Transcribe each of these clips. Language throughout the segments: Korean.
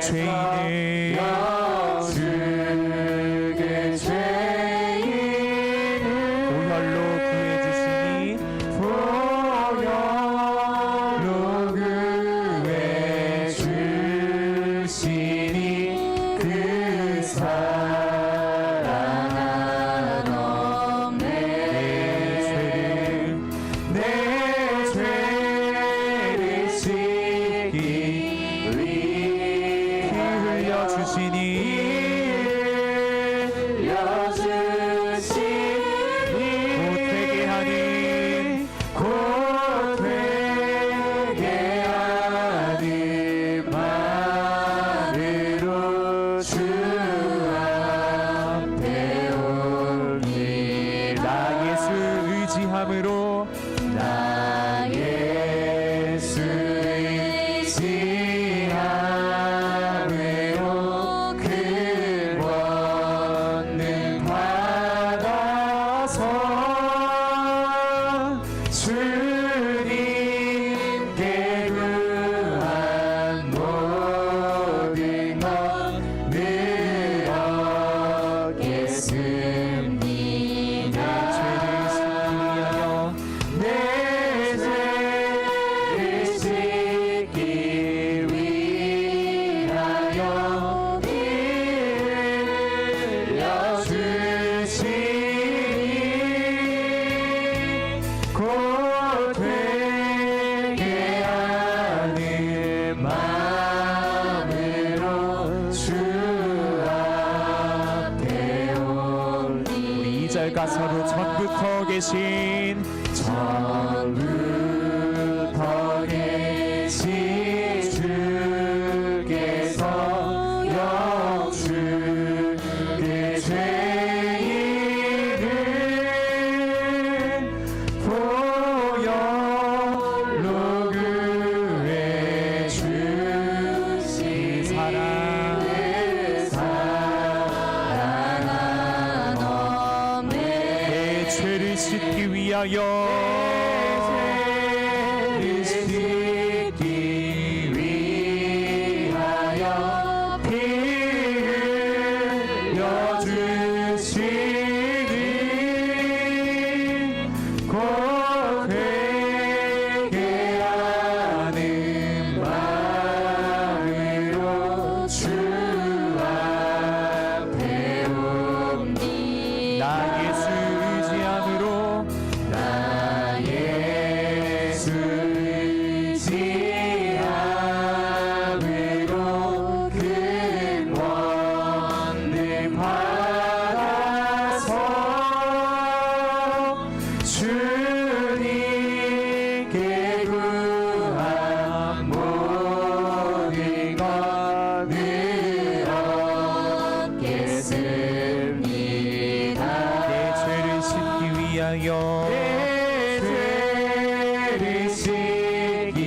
죄인을 주게 죄인을 보혈로 구해주시니 보혈로 구해주시니 그 사랑 없네. 내 죄를 씻기 위해 흘려주시니 곧 되게 하는 곧 되게 하는 말으로 주 앞에 올리. 나 예수 의지함으로 나 예수 의지함으로 큰 권능 받아서 주님께 구한 모든 것 늘 얻겠습니다. 내 죄를 씻기 위하여 흘려주시니 곧 되게 하는 마음으로 주 앞에 올리. 우리 2절 가사로 전부터 계신 전부터 계신 주께서 영주의 죄인을 보혈로 구해주신 사랑 없네. 내 죄를 씻기 위하여 씻기 위하여 피 흘려주시니 곧 되게 하는 마음으로 주 앞에 옵니. 나 예수 의지함으로 나 예수 의지함으로 큰 권능 받아서 주님께 구한 모든 것 늘 얻겠습니다. 내 죄를 씻기 위하여 내 죄를 씻기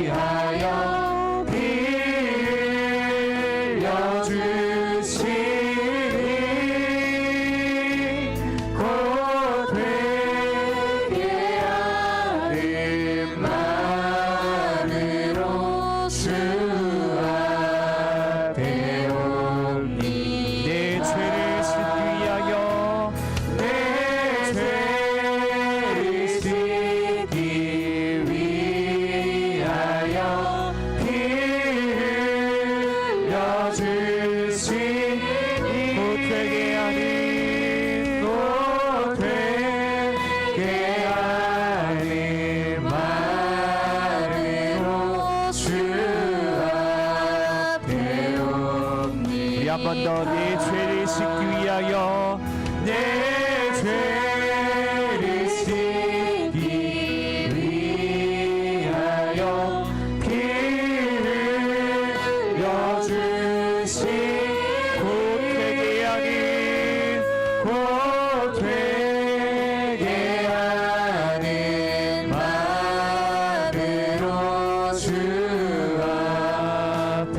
위하여 피 흘려주시니 곧 되게 하는 말으로 주 앞에 옵니. 내 죄를 씻기 위하여 내 죄를 씻기 위하여 피 흘려주시니 곧 되게 하는 곧 되게 하는 말으로 주 앞에 옵니. 우리 한 번 더 내 죄를 씻기 위하여 내 죄를 씻기 위하여 피 흘려주시니 곧 되게 하는 곧 되게 하는 말으로 주 앞에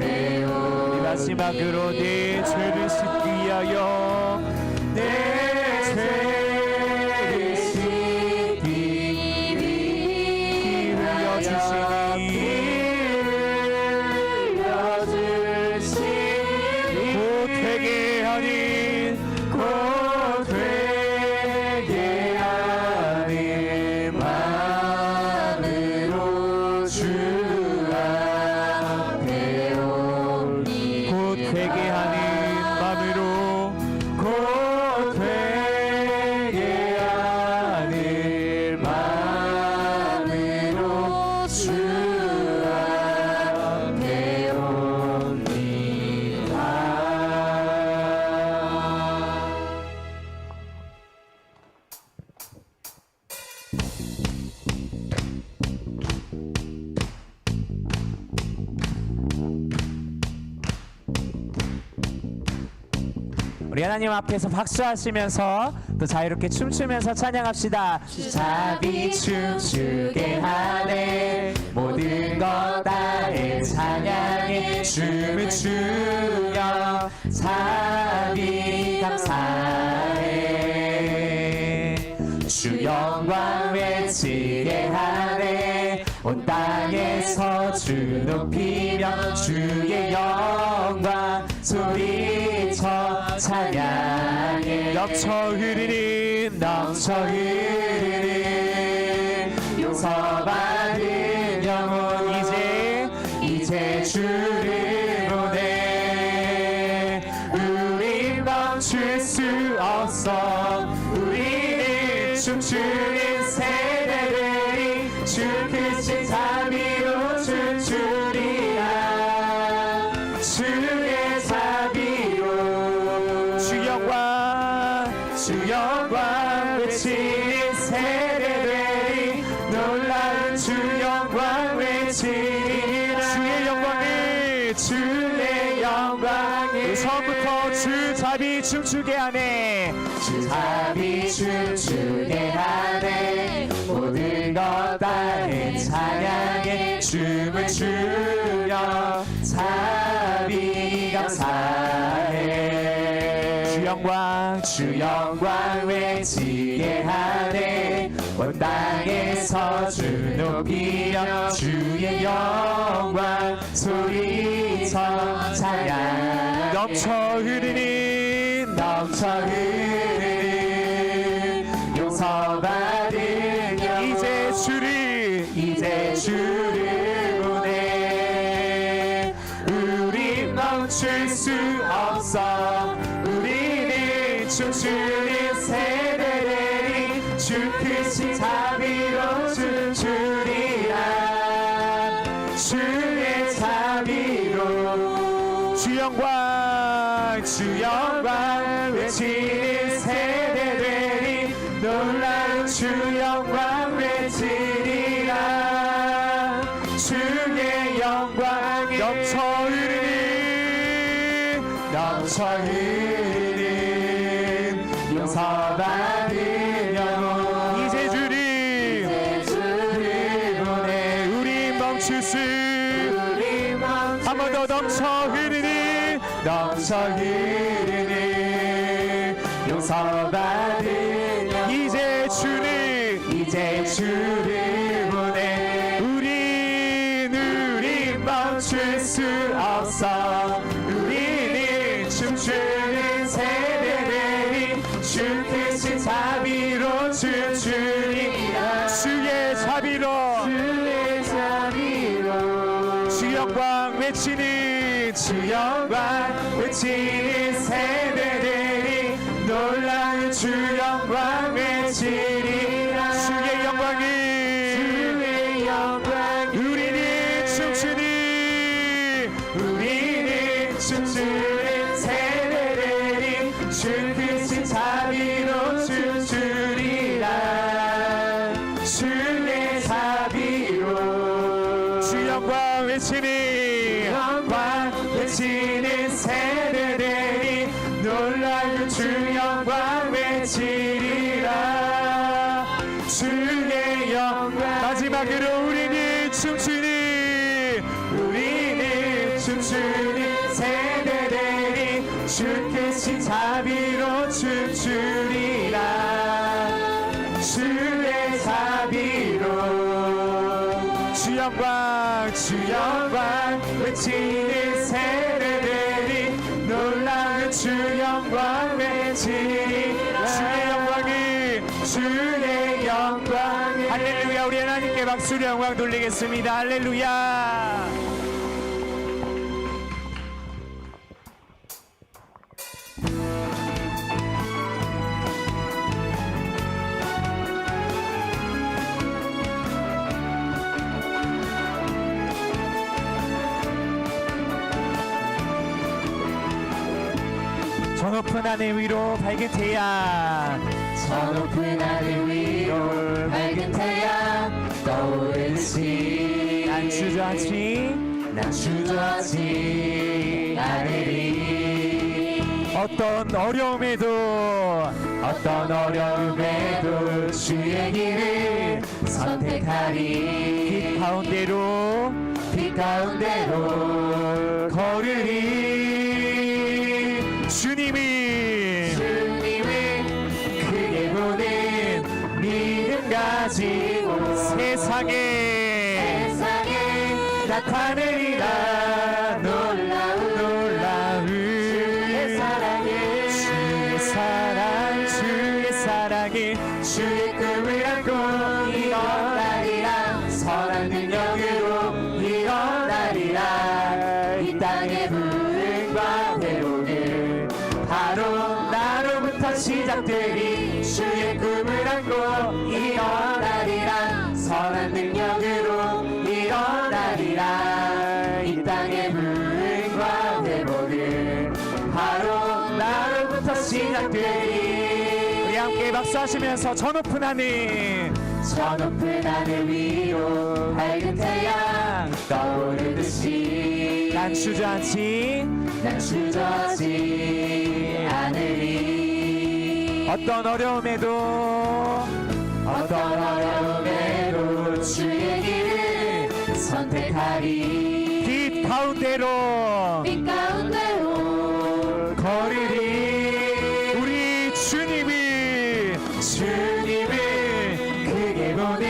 오니. 마지막으로 내 죄를 씻기 위하여 내 죄를 씻기 위하여 피 우리 하나님 앞에서 박수하시면서 또 자유롭게 춤추면서 찬양합시다. 자비 춤추게 하네 모든 것 다해 찬양해 춤을 추며 자비 감사해 주 영광 외치게 하네 온 땅에서 주 높이며 주의 영광 소리쳐 찬양해 넘쳐 흐르는 용서받은 영혼 이제 주를 보내 우리 멈출 수 없어 우리는 춤추는 세대들이 주 크신 자비로 춤추리라 주의 자비로 주 영광 외치는 세대들이 놀라운 주 영광 외치리라 주의 영광이 처음부터 주 자비 춤추게 하네 주 자비 춤추게 하네 모든 것 다해 찬양해 춤을 추며 자비 감사해 주 영광 외치게 하네 온 땅에서 주 높이며 주의 영광 소리쳐 찬양 넘쳐 흐르는 용서받은 영 이제 주를 보내 우리 멈출 수 없어 우리는 춤추는 세대들이 주 크신 자비로 춤추리라 주의 자비로 주 영광 외치는 세대들이 놀라운 주 영광 외치리라 주의 영광이 넘쳐 흐르는 용서받은 영혼 이제 주를 보내 우리 멈출 수 한 번 더 넘쳐 흐르는 용서받은 영혼 이제 주를 보내 우린 멈출 수 없어 우리는 춤추는 세대들이 주 크신 자비로 춤추리라 주의 자비로 주 영광 외치는 세대들이 놀라운 주 영광 외치리라 주의 영광이 우리는 춤추는 세대들이 주 크신 자비로 춤추리라 주의 자비로 주 영광 외치는 세대들이 놀라운 주 영광 외치리라 주의 영광 마지막으로 우리는 춤추는 세대들이 주 크신 자비로 춤추리라 주의 자비로 주 영광 외치는 세대들이 놀라운 주 영광 외치리라 주의 영광이 할렐루야 우리 하나님께 박수로 영광 돌리겠습니다 할렐루야 저 높은 하늘 위로 밝은 태양 저 높은 하늘 위로 밝은 태양 떠오르지 난 주저하지 않으리 어떤 어려움에도 주의 길을 선택하리. 빛 가운데로 걸으리. 주님이 크게 보는 믿음 가지고 세상에 나타내리라. 놀라운 주의 사랑이 주의 꿈을 안고 일어나리라. 선한 능력으로 일어나리라. 이 땅의 불행과 회복을 바로 나로부터 시작되리. 주의 꿈을 안고 일어나리라. 선한 능력으로 일어나리라. 이 땅의 불행과 회복을 바로 나로부터 시작되리. 우리 함께 박수하시면서 저 높은 하늘 위로 밝은 태양 떠오르듯이 난 주저앉지 않으리. 어떤 어려움에도 주의 길을 선택하리. 빛 가운데로 걸으리. 우리 주님을 크게 보는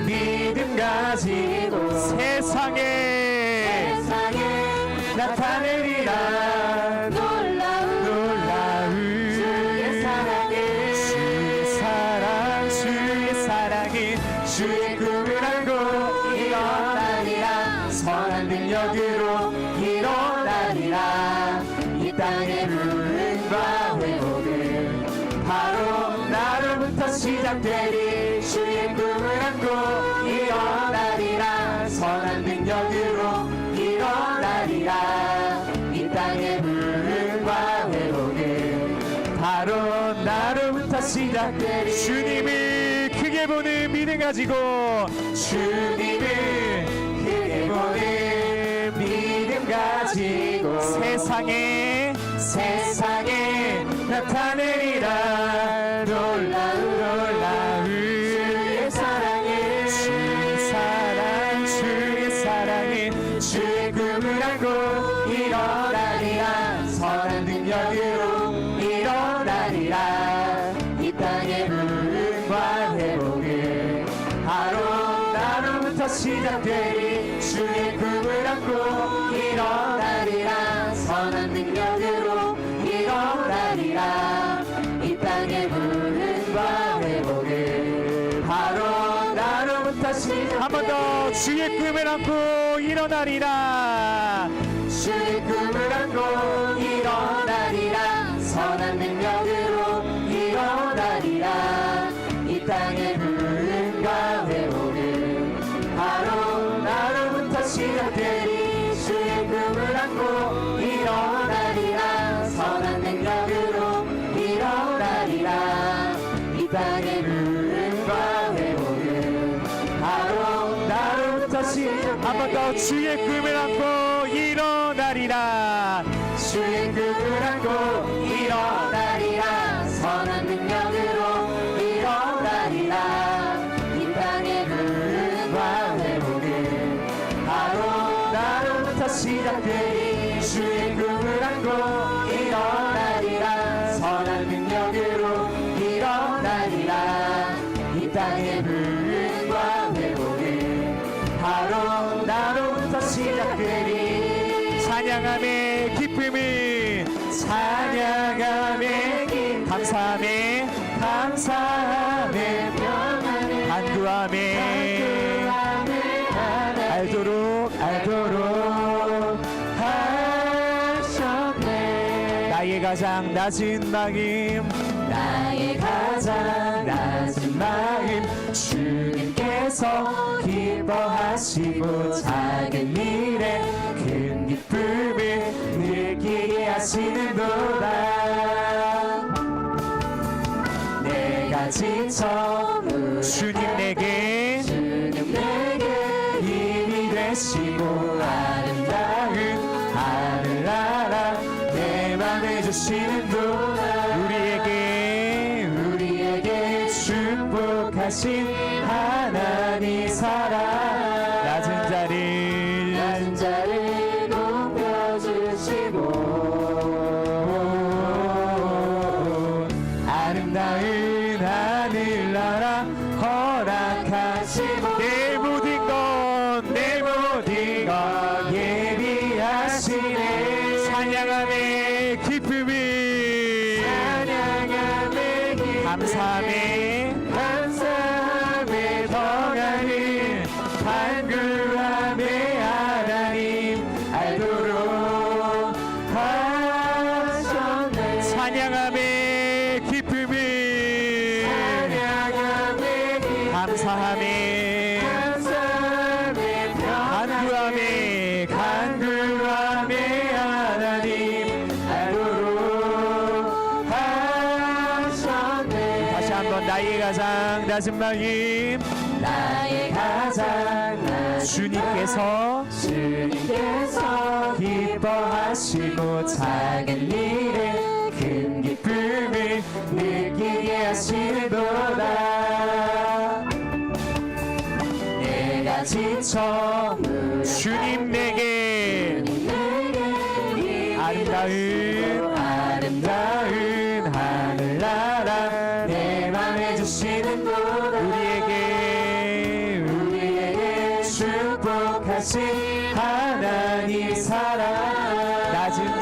믿음 가지고 세상에 나타내리라. 놀라운 주의 사랑이 주의 꿈을 안고 일어나리라. 선한 능력으로 일어나리라. 이 땅의 불행과 회복을 바로 나로부터 시작되리. 주의 꿈을 안고 일어나리라. 선한 능력으로 일어나리라. 이 땅의 불행과 회복을 바로 나로부터 시작되리. 주님을 크게 보는 믿음 가지고 주님을 크게 보는 믿음 가지고 세상에 나타내리라. 놀라운 주의 사랑이 주의 꿈을 안고 일어나리라. 선한 능력으로 일어나리라. 이 땅의 불행과 회복을 바로 나로부터 시작되리. 주의 꿈을 안고 일어나리라. 선한 능력으로 일어나리라. 이 땅의 불행과 회복을 바로 나로부터 시작되리. 한 번 더 주의 꿈을 안고 일어나리라. 주의 꿈을 안고 일어나리라. 선한 능력으로 일어나리라. 이 땅의 불행과 회복을 바로 나로부터 시작되리. 주의 꿈을 안고 일어나리라. 선한 능력으로 일어나리라. 이 땅의 불행과 회복을 바로 나로부터 시작되리. 한 번 더 주의 꿈을 안고 일어나리라. 주의 꿈을 안고 일어나리라. 선한 능력으로 일어나리라. 이 땅의 불행과 회복을 바로 나로부터 시작되리. 주의 꿈을 안고 일어나리라. 선한 능력으로 일어나리라. 이 땅의 불행과 회복을 바로 나로부터 시작되리. 찬양함의 기쁨을 감사함에 평안을 간구함에 알도록 하셨네. 나의 가장 낮은 마음 주님께서 기뻐하시고 작은 일에 큰 기쁨을 느끼게 하시는도다. 내가 지쳐 주님 내게 힘이 되시고 아름다운 하늘 나라 내 맘에 주시는도다 우리에게 축복하신 하나님 사랑 낮은 자를 높여주시고 아름다운 하늘나라 허락하시고 내 모든 것 예비하시네 찬양함의 기쁨이 감사함의 평안을 간구함의 하나님 알도록 하셨네 찬양함의 기쁨이 감사함의 간구함의 하나님 알도록 하셨네 다시 한번 나의 가장 낮은 마음 나의 가장 낮은 주님께서 기뻐하시고 작은 일에 큰 기쁨을 느끼게 하시는도다 내가 지쳐 주님 내게 아름다운 하늘나라 내 맘에 주시는도다 우리에게 축복하신 하나님 사랑 낮은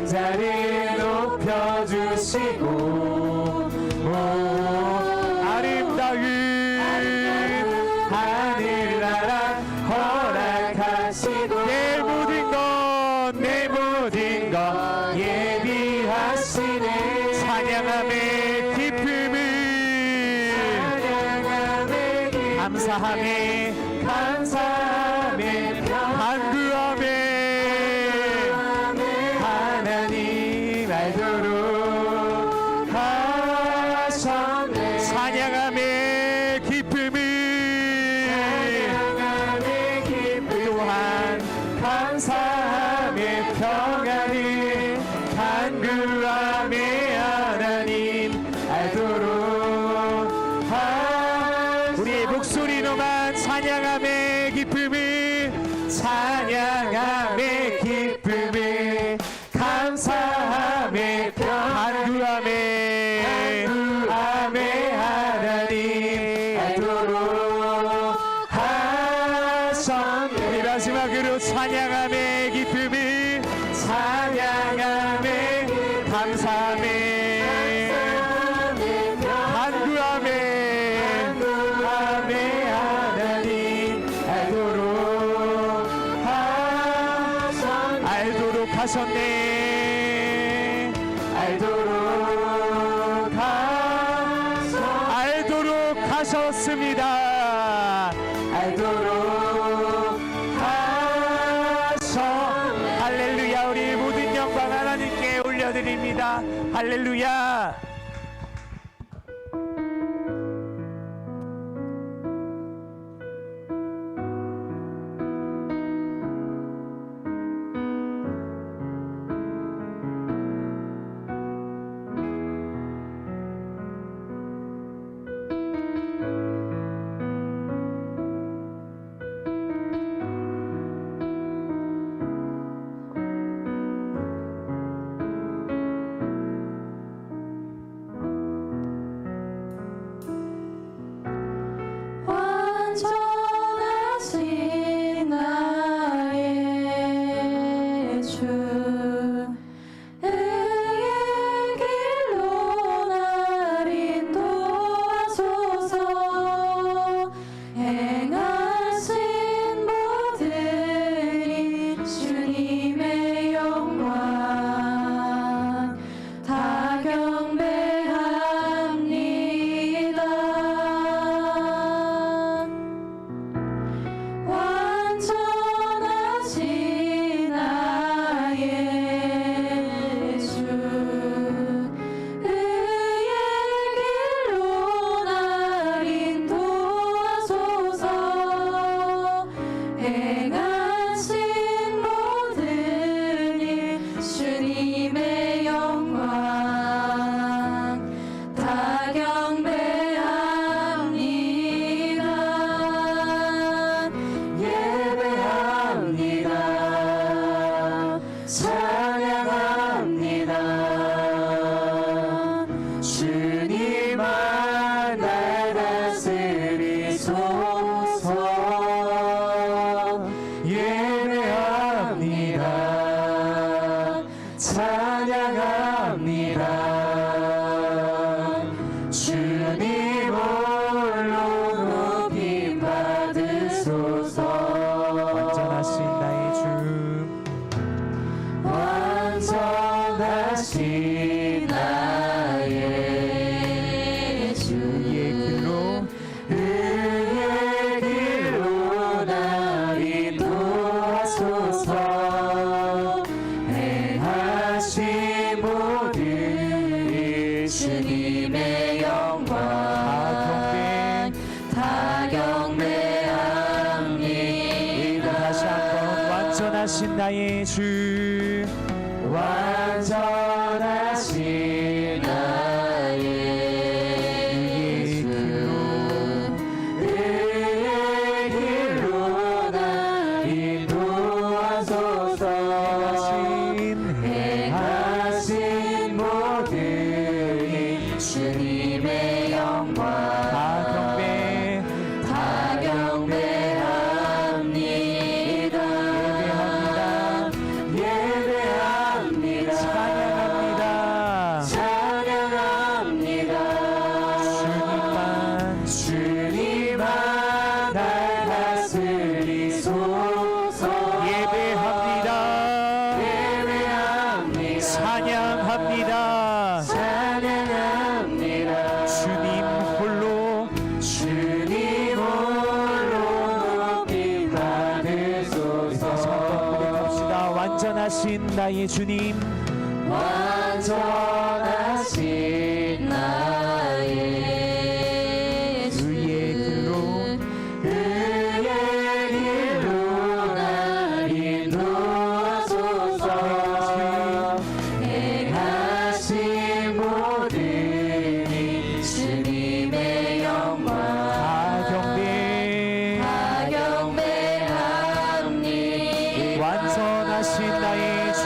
자리를 높여주시고 아름다운 하늘나라 허락하시고 내 모든 것 예비하시네 찬양함의 기쁨을 감사함의 간구함의 하나님 알도록 하셨네 찬양함의 기쁨을 또한 감사함의 평안을 간구함의 하나님 알도록 우리의 목소리로만 찬양함의 기쁨을 감사함의 간구함의 하나님 알도록 하셨네 우리 마지막으로 찬양함의 기쁨을 감사함의 간구함의 하나님 알도록 하셨네 알도록 하셨습니다 할렐루야 우리 모든 영광 하나님께 올려드립니다 할렐루야 예배합니다. 찬양합니다. 주님 홀로 높임 받으소서. 완전하신 나의 주 완전하신 나의 주 의의 길로 의의 길로 나 인도하소서. 행하신 모든 일 주님의 영광 다 경배합니다. 다시 한번 완전하신 나의 주 완전하신 나의 주 의의 길로 나 인도하소서. 행하신 모든 일 주님의 영광 다 경배합니다. 예배합니다. 찬양합니다. 주님만 날 다스리소서. 예배합니다. 찬양합니다. 주님 홀로 높임 받으소서. 고백합시다. 완전하신 나의 주님 완전하신 나의 주 의의 길로 날 인도하소서. 행하신 모든 일 주님의 영광 다 경배합니다. 완전하신 나의 주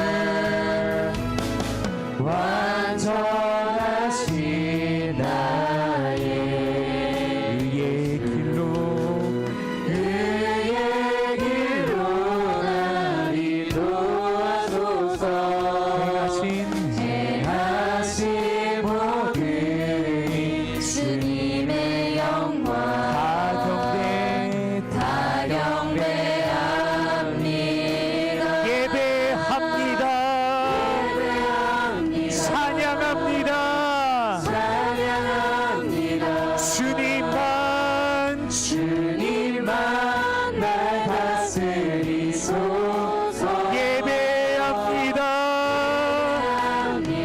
완전하신 나의 의의 길로 날 인도하소서. 행하신 모든 일 주님의 영광 다 경배합니다. 예배합니다. 찬양합니다. 주님만 날 다스리소서. 예배합니다.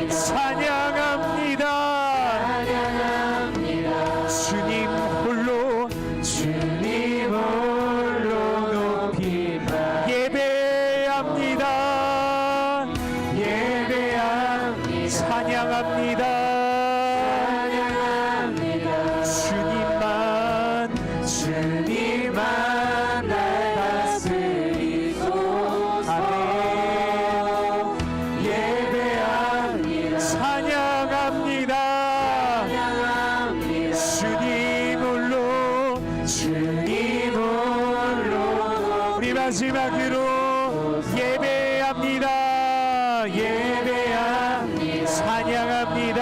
찬양합니다. 주님 홀로 높임 예배합니다. 찬양합니다. 주님만 날 다스리소서. 예배합니다. 찬양합니다. 주님 홀로 우리 마지막으로 예배합니다. 찬양합니다.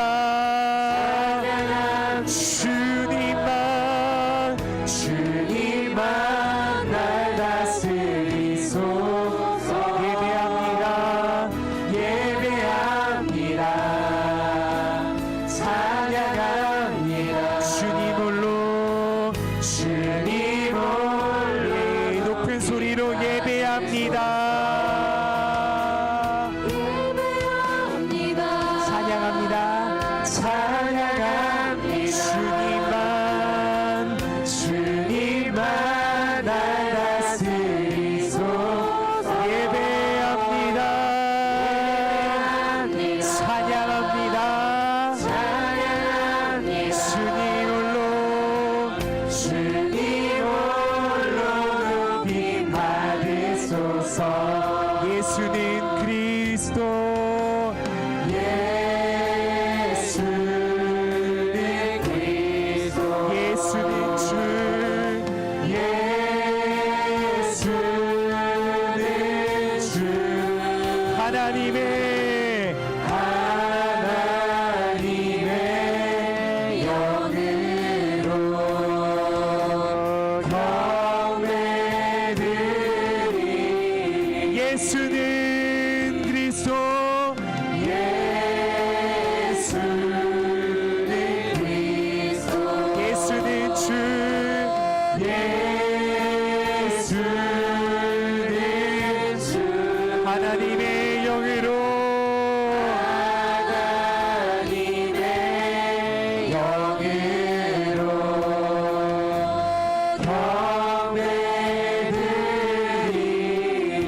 주님만 날 다스리소서. 예배합니다. 찬양합니다. 주님 홀로 높은 소리로 예배합니다. 찬양합니다. 주님만 날 다스리소서. 예배합니다. 찬양합니다. 주님 홀로 높임 받으소서. 예수는 그리스도 예수는 주 예수는 하나님의 영으로 경배드리 예수는 그리스도 예수는 주 하나님의 영으로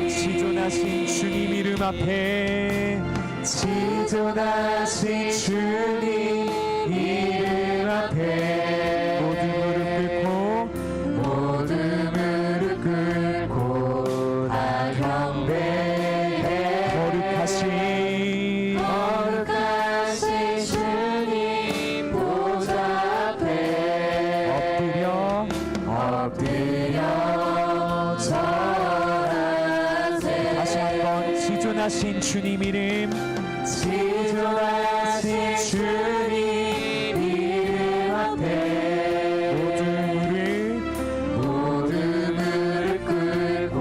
지존하신 주님 이름 앞에 지존하신 주님 이름 앞에 모두 무릎 꿇고 다 경배해 거룩하신 주님 보좌 앞에 엎드려 절하세 다시 한번 지존하신 주님 이름 지존하신 주님 이름 앞에 모두 무릎 꿇고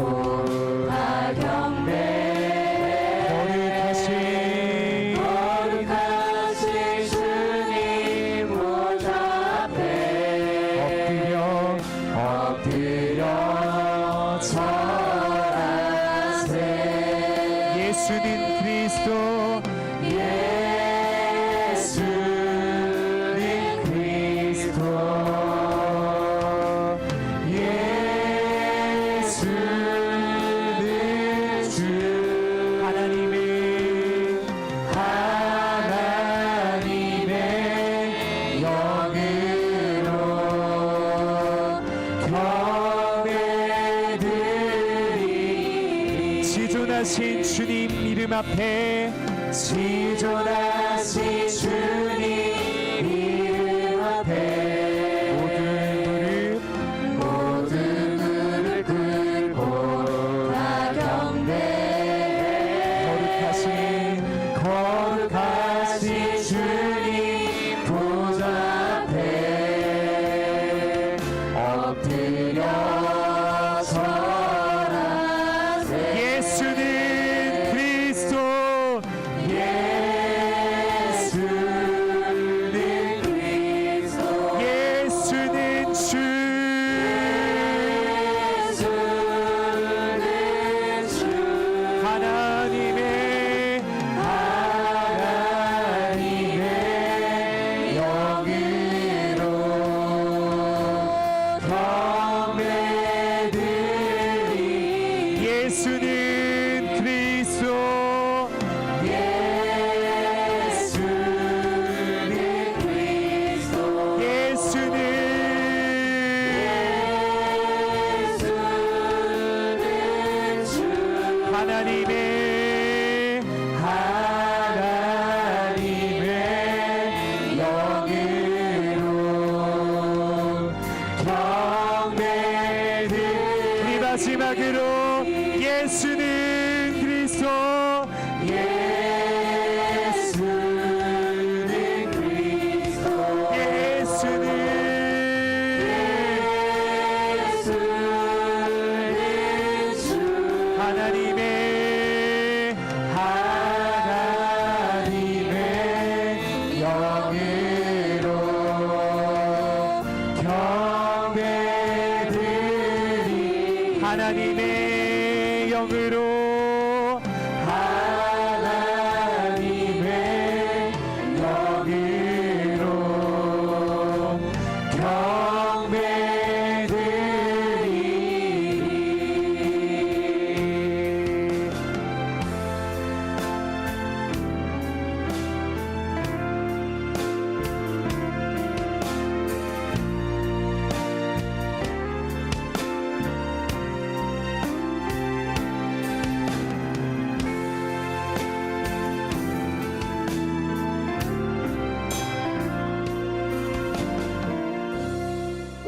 다 경배해 거룩하신 주님 보좌 앞에 엎드려 절하세 예수는 그리스도 예수는 그리스도 예수는 주 하나님의 영으로 경배드리 지존하신 주님 이름 앞에 지존하신 주님 이름 앞에 모두 무릎 꿇고 다 경배해 거룩하신 주님 보좌 앞에 엎드려 절하세 예수는 그리스도 예수는 주 하나님의 영으로 경배드리 예수는 그리스도 예수는 그리스도 예수는 주 하나님의 영으로 경배드리 우리 마지막으로 예수는 그리스도 예수는 그리스도 예수는 예수는 주 하나님의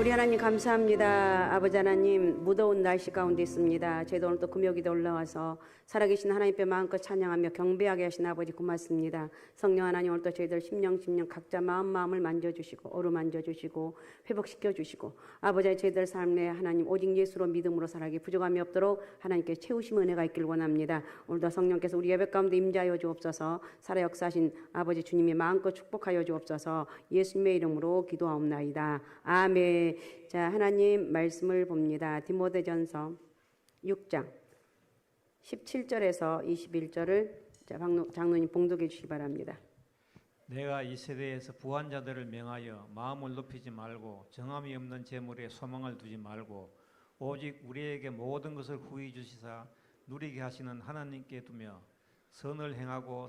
우리 하나님 감사합니다. 아버지 하나님, 무더운 날씨 가운데 있습니다. 저희도 오늘 또 금요기도 올라와서 살아계신 하나님께 마음껏 찬양하며 경배하게 하신 아버지 고맙습니다. 성령 하나님, 오늘 또 저희들 심령 각자 마음을 만져주시고 어루만져주시고 회복시켜주시고 아버지 저희들 삶에 하나님 오직 예수로 믿음으로 살아가기 부족함이 없도록 하나님께 채우심 은혜가 있길 원합니다. 오늘도 성령께서 우리 예배 가운데 임재하여 주옵소서. 살아 역사하신 아버지 주님이 마음껏 축복하여 주옵소서. 예수님의 이름으로 기도하옵나이다. 아멘. 자, 하나님 말씀을 봅니다. 디모데전서 6장 17절에서 21절을 장로님 봉독해 주시기 바랍니다. 내가 이 세대에서 부한 자들을 명하여 마음을 높이지 말고 정함이 없는 재물에 소망을 두지 말고 오직 우리에게 모든 것을 후히 주시사 누리게 하시는 하나님께 두며 선을 행하고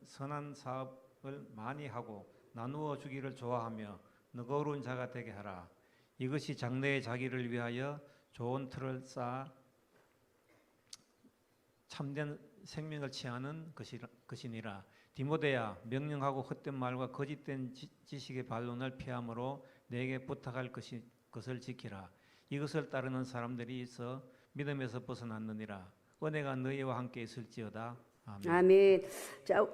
선한 사업을 많이 하고 나누어 주기를 좋아하며 너거로운 자가 되게 하라. 이것이 장래의 자기를 위하여 좋은 틀을 쌓아 참된 생명을 취하는 것이니라. 디모데야, 명령하고 헛된 말과 거짓된 지식의 반론을 피함으로 내게 부탁할 것을 지키라. 이것을 따르는 사람들이 있어 믿음에서 벗어났느니라. 은혜가 너희와 함께 있을지어다. 아멘. 아멘. 자,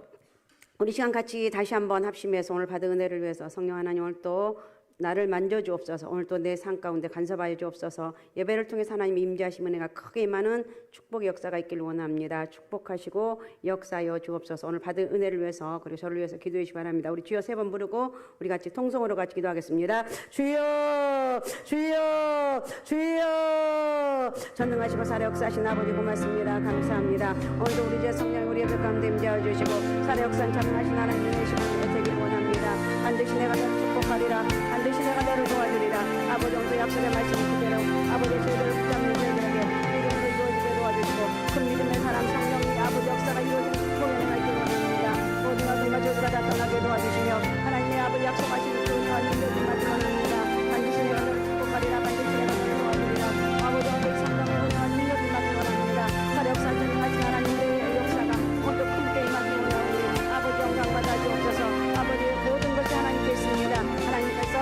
우리 시간 같이 다시 한번 합심해서 오늘 받은 은혜를 위해서 성령 하나님 오늘 또 나를 만져주옵소서. 오늘 또 내 삶 가운데 간섭하여 주옵소서. 예배를 통해서 하나님의 임재하심 은혜가 크게 임하는 축복의 역사가 있기를 원합니다. 축복하시고 역사하여 주옵소서. 오늘 받은 은혜를 위해서 그리고 저를 위해서 기도해 주시기 바랍니다. 우리 주여 세 번 부르고 우리 같이 통성으로 같이 기도하겠습니다. 주여 주여 주여. 전능하시고 살아 역사하신 아버지 고맙습니다. 감사합니다. 오늘도 우리 제 성령 우리 예배 가운데 임재하여 주시고 살아 역사한 전능하신 하나님의 되시는 되기를 원합니다. 반드시 내가 너를 축복하리라. 반드시 내가 너를 도와주리라. 아버지 오늘 약속의 말씀 그대로 아버지 저희들을 붙잡는 저희들에게 믿음으로 이루어지게 도와주시고 큰 믿음의 사람 성령이 아버지 역사가 이루어지는 축복의 은혜가 있기를 원합니다. 모든 것들과 저주가 다 떠나게 도와주시며 하나님의 아버지 약속하시는 그 은혜와 능력을 받기 원합니다. 반드시 내가 너를 축복하리라. 반드시 내가 너를 도와주리라. 아버지 오늘 성령의 은혜와 능력을 받기 원합니다. 살아 역사하신 하나님의 역사가 오늘도 크게 임하기 원하오니 아버지 영광 받아 주옵소서. 아버지 모든 것이 하나님께 있습니다. 하나님께서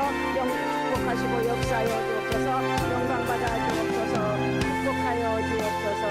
축복하시고 역사하여 주옵소서. 영광 받아 주옵소서. 축복하여 주옵소서.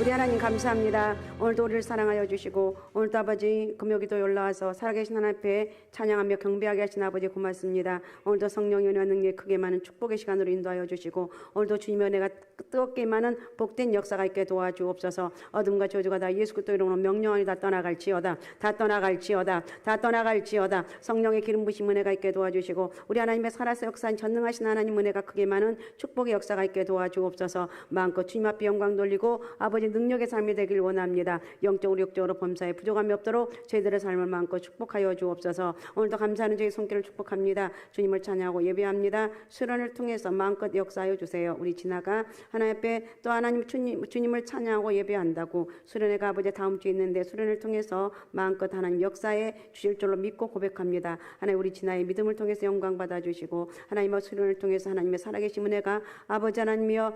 우리 하나님 감사합니다. 오늘도 우리를 사랑하여 주시고 오늘도 아버지 금요기도에 올라와서 살아계신 하나님 앞에 찬양하며 경배하게 하신 아버지 고맙습니다. 오늘도 성령의 은혜와 능력이 크게 많은 축복의 시간으로 인도하여 주시고 오늘도 주님의 은혜가 뜨겁게 많은 복된 역사가 있게 도와주옵소서. 어둠과 저주가 다 예수 그리스도 이름으로 명령하니 다 떠나갈지어다. 다 떠나갈지어다. 다 떠나갈지어다. 성령의 기름 부심 은혜가 있게 도와주시고 우리 하나님의 살아서 역사한 전능하신 하나님 은혜가 크게 많은 축복의 역사가 있게 도와주옵소서. 마음껏 주님 앞에 영광 돌리고 아버지 능력의 삶이 되길 원합니다. 영적으로 육적으로 범사에 부족함이 없도록 저희들의 삶을 마음껏 축복하여 주옵소서. 오늘도 감사하는 저희 손길을 축복합니다. 주님을 찬양하고 예배합니다. 수련을 통해서 마음껏 역사하여 주세요. 우리 지나가 하나님 앞에 또 하나님 주님을 찬양하고 예배한다고 수련회가 아버지 다음 주에 있는데 수련을 통해서 마음껏 하나님 역사에 주실 줄로 믿고 고백합니다. 하나님 우리 지나의 믿음을 통해서 영광 받아주시고 하나님의 수련을 통해서 하나님의 살아계신 은혜가 아버지 하나님이여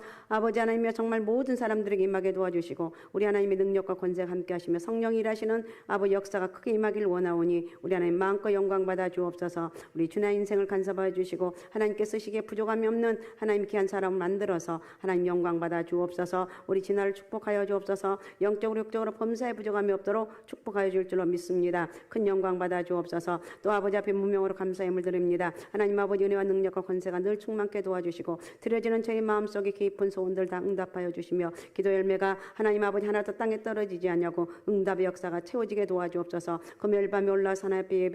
정말 모든 사람들에게 임하게 도와주시고 우리 하나님의 능력과 권세가 함께 하시며 성령이 일하시는 아버지 역사가 크게 임하기를 원하오니 우리 하나님 마음껏 영광 받아 주옵소서. 우리 주나의 인생을 간섭하여 주시고 하나님께 쓰시기에 부족함이 없는 하나님 귀한 사람을 만들어서 하나님 영광 받아 주옵소서. 우리 진화를 축복하여 주옵소서. 영적으로 육적으로 범사에 부족함이 없도록 축복하여 줄 줄로 믿습니다. 큰 영광 받아 주옵소서. 또 아버지 앞에 무명으로 감사의 물 드립니다. 하나님 아버지 은혜와 능력과 권세가 늘 충만케 도와주시고 드려지는 저희 마음속에 깊은 소원들 다 응답하여 주시며 기도 열매가 하나님 아버지 하나도 땅에 떨어지지 않냐고 응답의 역사가 채워지게 도와주옵소서. 금요일 밤에 올라와서 하나님 앞에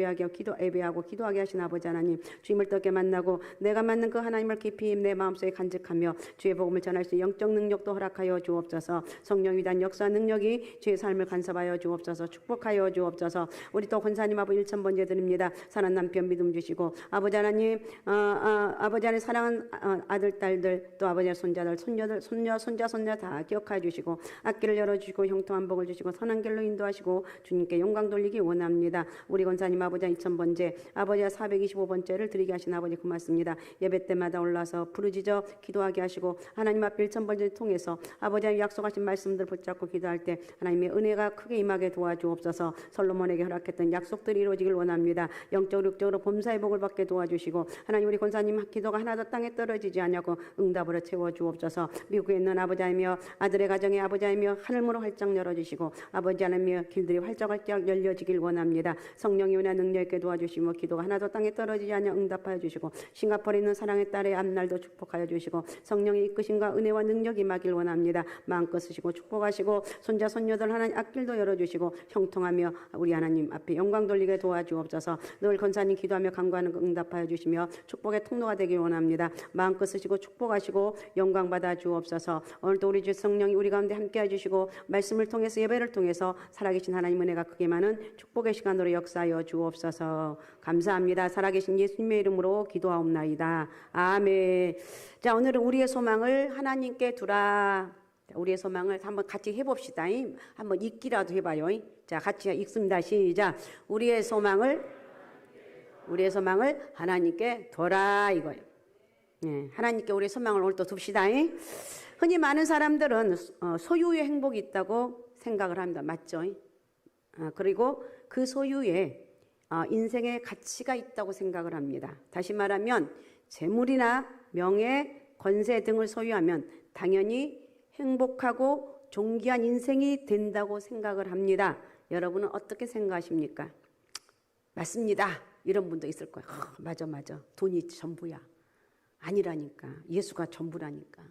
예배하고 기도하게 하신 아버지 하나님 주님을 뜨겁게 만나고 내가 맞는 그 하나님을 깊이 내 마음속에 간직하며 주의 복음을 전할 수 있는 영적 능력도 허락하여 주옵소서. 성령 위대한 역사 능력이 주의 삶을 간섭하여 주옵소서. 축복하여 주옵소서. 우리 또 권사님 아버지 1,000번째 드립니다. 사랑하는 남편 믿음 주시고 아버지 하나님 아버지 하나님 사랑하는 아들 딸들 또 아버지 손자들 손녀들 손자 다 기억하여 주시고 아낄 앞길을 열어주시고 형통한 복을 주시고 선한 길로 인도하시고 주님께 영광 돌리기 원합니다. 우리 권사님 아버지 2000번째 아버지와 425번째를 드리게 하신 아버지 고맙습니다. 예배 때마다 올라서 부르짖어 기도하게 하시고 하나님 앞에 1000번째를 통해서 아버지의 약속하신 말씀들 붙잡고 기도할 때 하나님의 은혜가 크게 임하게 도와주옵소서. 솔로몬에게 허락했던 약속들이 이루어지길 원합니다. 영적으로 육적으로 범사의 복을 받게 도와주시고 하나님 우리 권사님 기도가 하나도 땅에 떨어지지 않냐고 응답으로 채워주옵소서. 미국에 있는 아버지이며 아들의 가정의 아버지이며 하늘문을 활짝 열어주시고 아버지 하나님의 길들이 활짝 열려지길 원합니다. 성령의 은혜 능력 있게 도와주시고 기도가 하나도 땅에 떨어지지 않냐 응답하여 주시고 싱가포르에 있는 사랑의 딸의 앞날도 축복하여 주시고 성령의 이끄심과 은혜와 능력이 임하길 원합니다. 마음껏 쓰시고 축복하시고 손자 손녀들 하나님 앞길도 열어주시고 형통하며 우리 하나님 앞에 영광 돌리게 도와주옵소서. 늘 권사님 기도하며 간구하는 거 응답하여 주시며 축복의 통로가 되길 원합니다. 마음껏 쓰시고 축복하시고 영광 받아 주옵소서. 오늘도 우리 주 성령이 우리 가운데 함께 해주시고 말씀을 통해서 예배를 통해서 살아계신 하나님 은혜가 크게 많은 축복의 시간으로 역사하여 주옵소서. 감사합니다. 살아계신 예수님의 이름으로 기도하옵나이다. 아멘. 자, 오늘은 우리의 소망을 하나님께 두라. 우리의 소망을 한번 같이 해봅시다. 한번 읽기라도 해봐요. 자, 같이 읽습니다. 시작. 우리의 소망을 하나님께 둬라 이거예요. 네, 하나님께 우리의 소망을 오늘 또 둡시다. 흔히 많은 사람들은 소유의 행복이 있다고 생각을 합니다. 맞죠? 그리고 그 소유에 인생의 가치가 있다고 생각을 합니다. 다시 말하면 재물이나 명예, 권세 등을 소유하면 당연히 행복하고 존귀한 인생이 된다고 생각을 합니다. 여러분은 어떻게 생각하십니까? 맞습니다. 이런 분도 있을 거예요. 맞아. 돈이 전부야. 아니라니까. 예수가 전부라니까.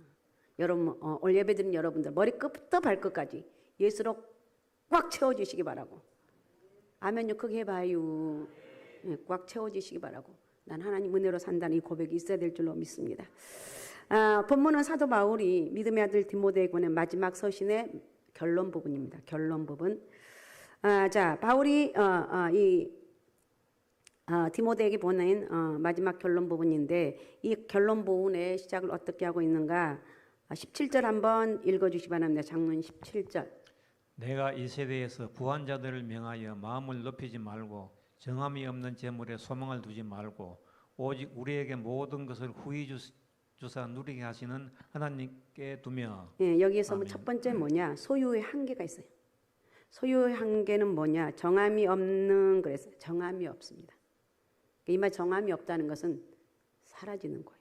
여러분, 오늘 예배드린 여러분들 머리끝부터 발끝까지 예수로 꽉 채워주시기 바라고. 아멘요. 크게 해봐요. 네, 꽉 채워주시기 바라고. 난 하나님 은혜로 산다는 이 고백이 있어야 될 줄로 믿습니다. 본문은 사도 바울이 믿음의 아들 디모데에게 보낸 마지막 서신의 결론 부분입니다. 결론 부분. 자, 바울이 디모데에게 보낸 마지막 결론 부분인데 이 결론 부분의 시작을 어떻게 하고 있는가? 17절 한번 읽어주시기 바랍니다. 장문 17절. 내가 이 세대에서 부한자들을 명하여 마음을 높이지 말고 정함이 없는 재물에 소망을 두지 말고 오직 우리에게 모든 것을 후히 주사 누리게 하시는 하나님께 두며. 예, 여기에서 첫 번째 뭐냐? 소유의 한계가 있어요. 소유의 한계는 뭐냐? 정함이 없는 그래서 정함이 없습니다. 이 말 정함이 없다는 것은 사라지는 거예요.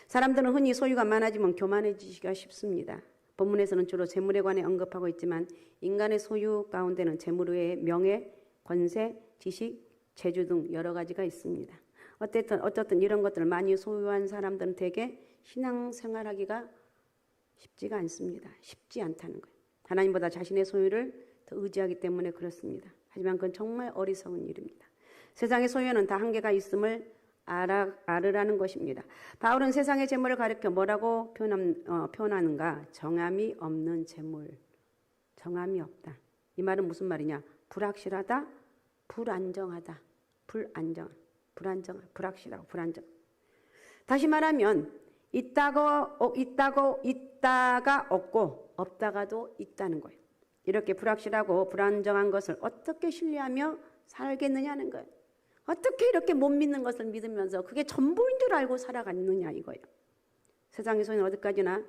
사람들은 흔히 소유가 많아지면 교만해지기가 쉽습니다. 본문에서는 주로 재물에 관해 언급하고 있지만 인간의 소유 가운데는 재물 외에 명예, 권세, 지식, 재주 등 여러 가지가 있습니다. 어쨌든 이런 것들을 많이 소유한 사람들은 대개 신앙생활하기가 쉽지가 않습니다. 쉽지 않다는 거예요. 하나님보다 자신의 소유를 더 의지하기 때문에 그렇습니다. 하지만 그건 정말 어리석은 일입니다. 세상의 소유는 다 한계가 있음을 알으라는 것입니다. 바울은 세상의 재물을 가리켜 뭐라고 표현하는가? 정함이 없는 재물. 정함이 없다. 이 말은 무슨 말이냐? 불확실하다, 불안정하다, 불확실하고 불안정. 다시 말하면 있다가 없고 없다가도 있다는 거예요. 이렇게 불확실하고 불안정한 것을 어떻게 신뢰하며 살겠느냐는 거예요. 어떻게 이렇게 못 믿는 것을 믿으면서 그게 전부인 줄 알고 살아갔느냐 이거예요. 세상의 소유는 어디까지나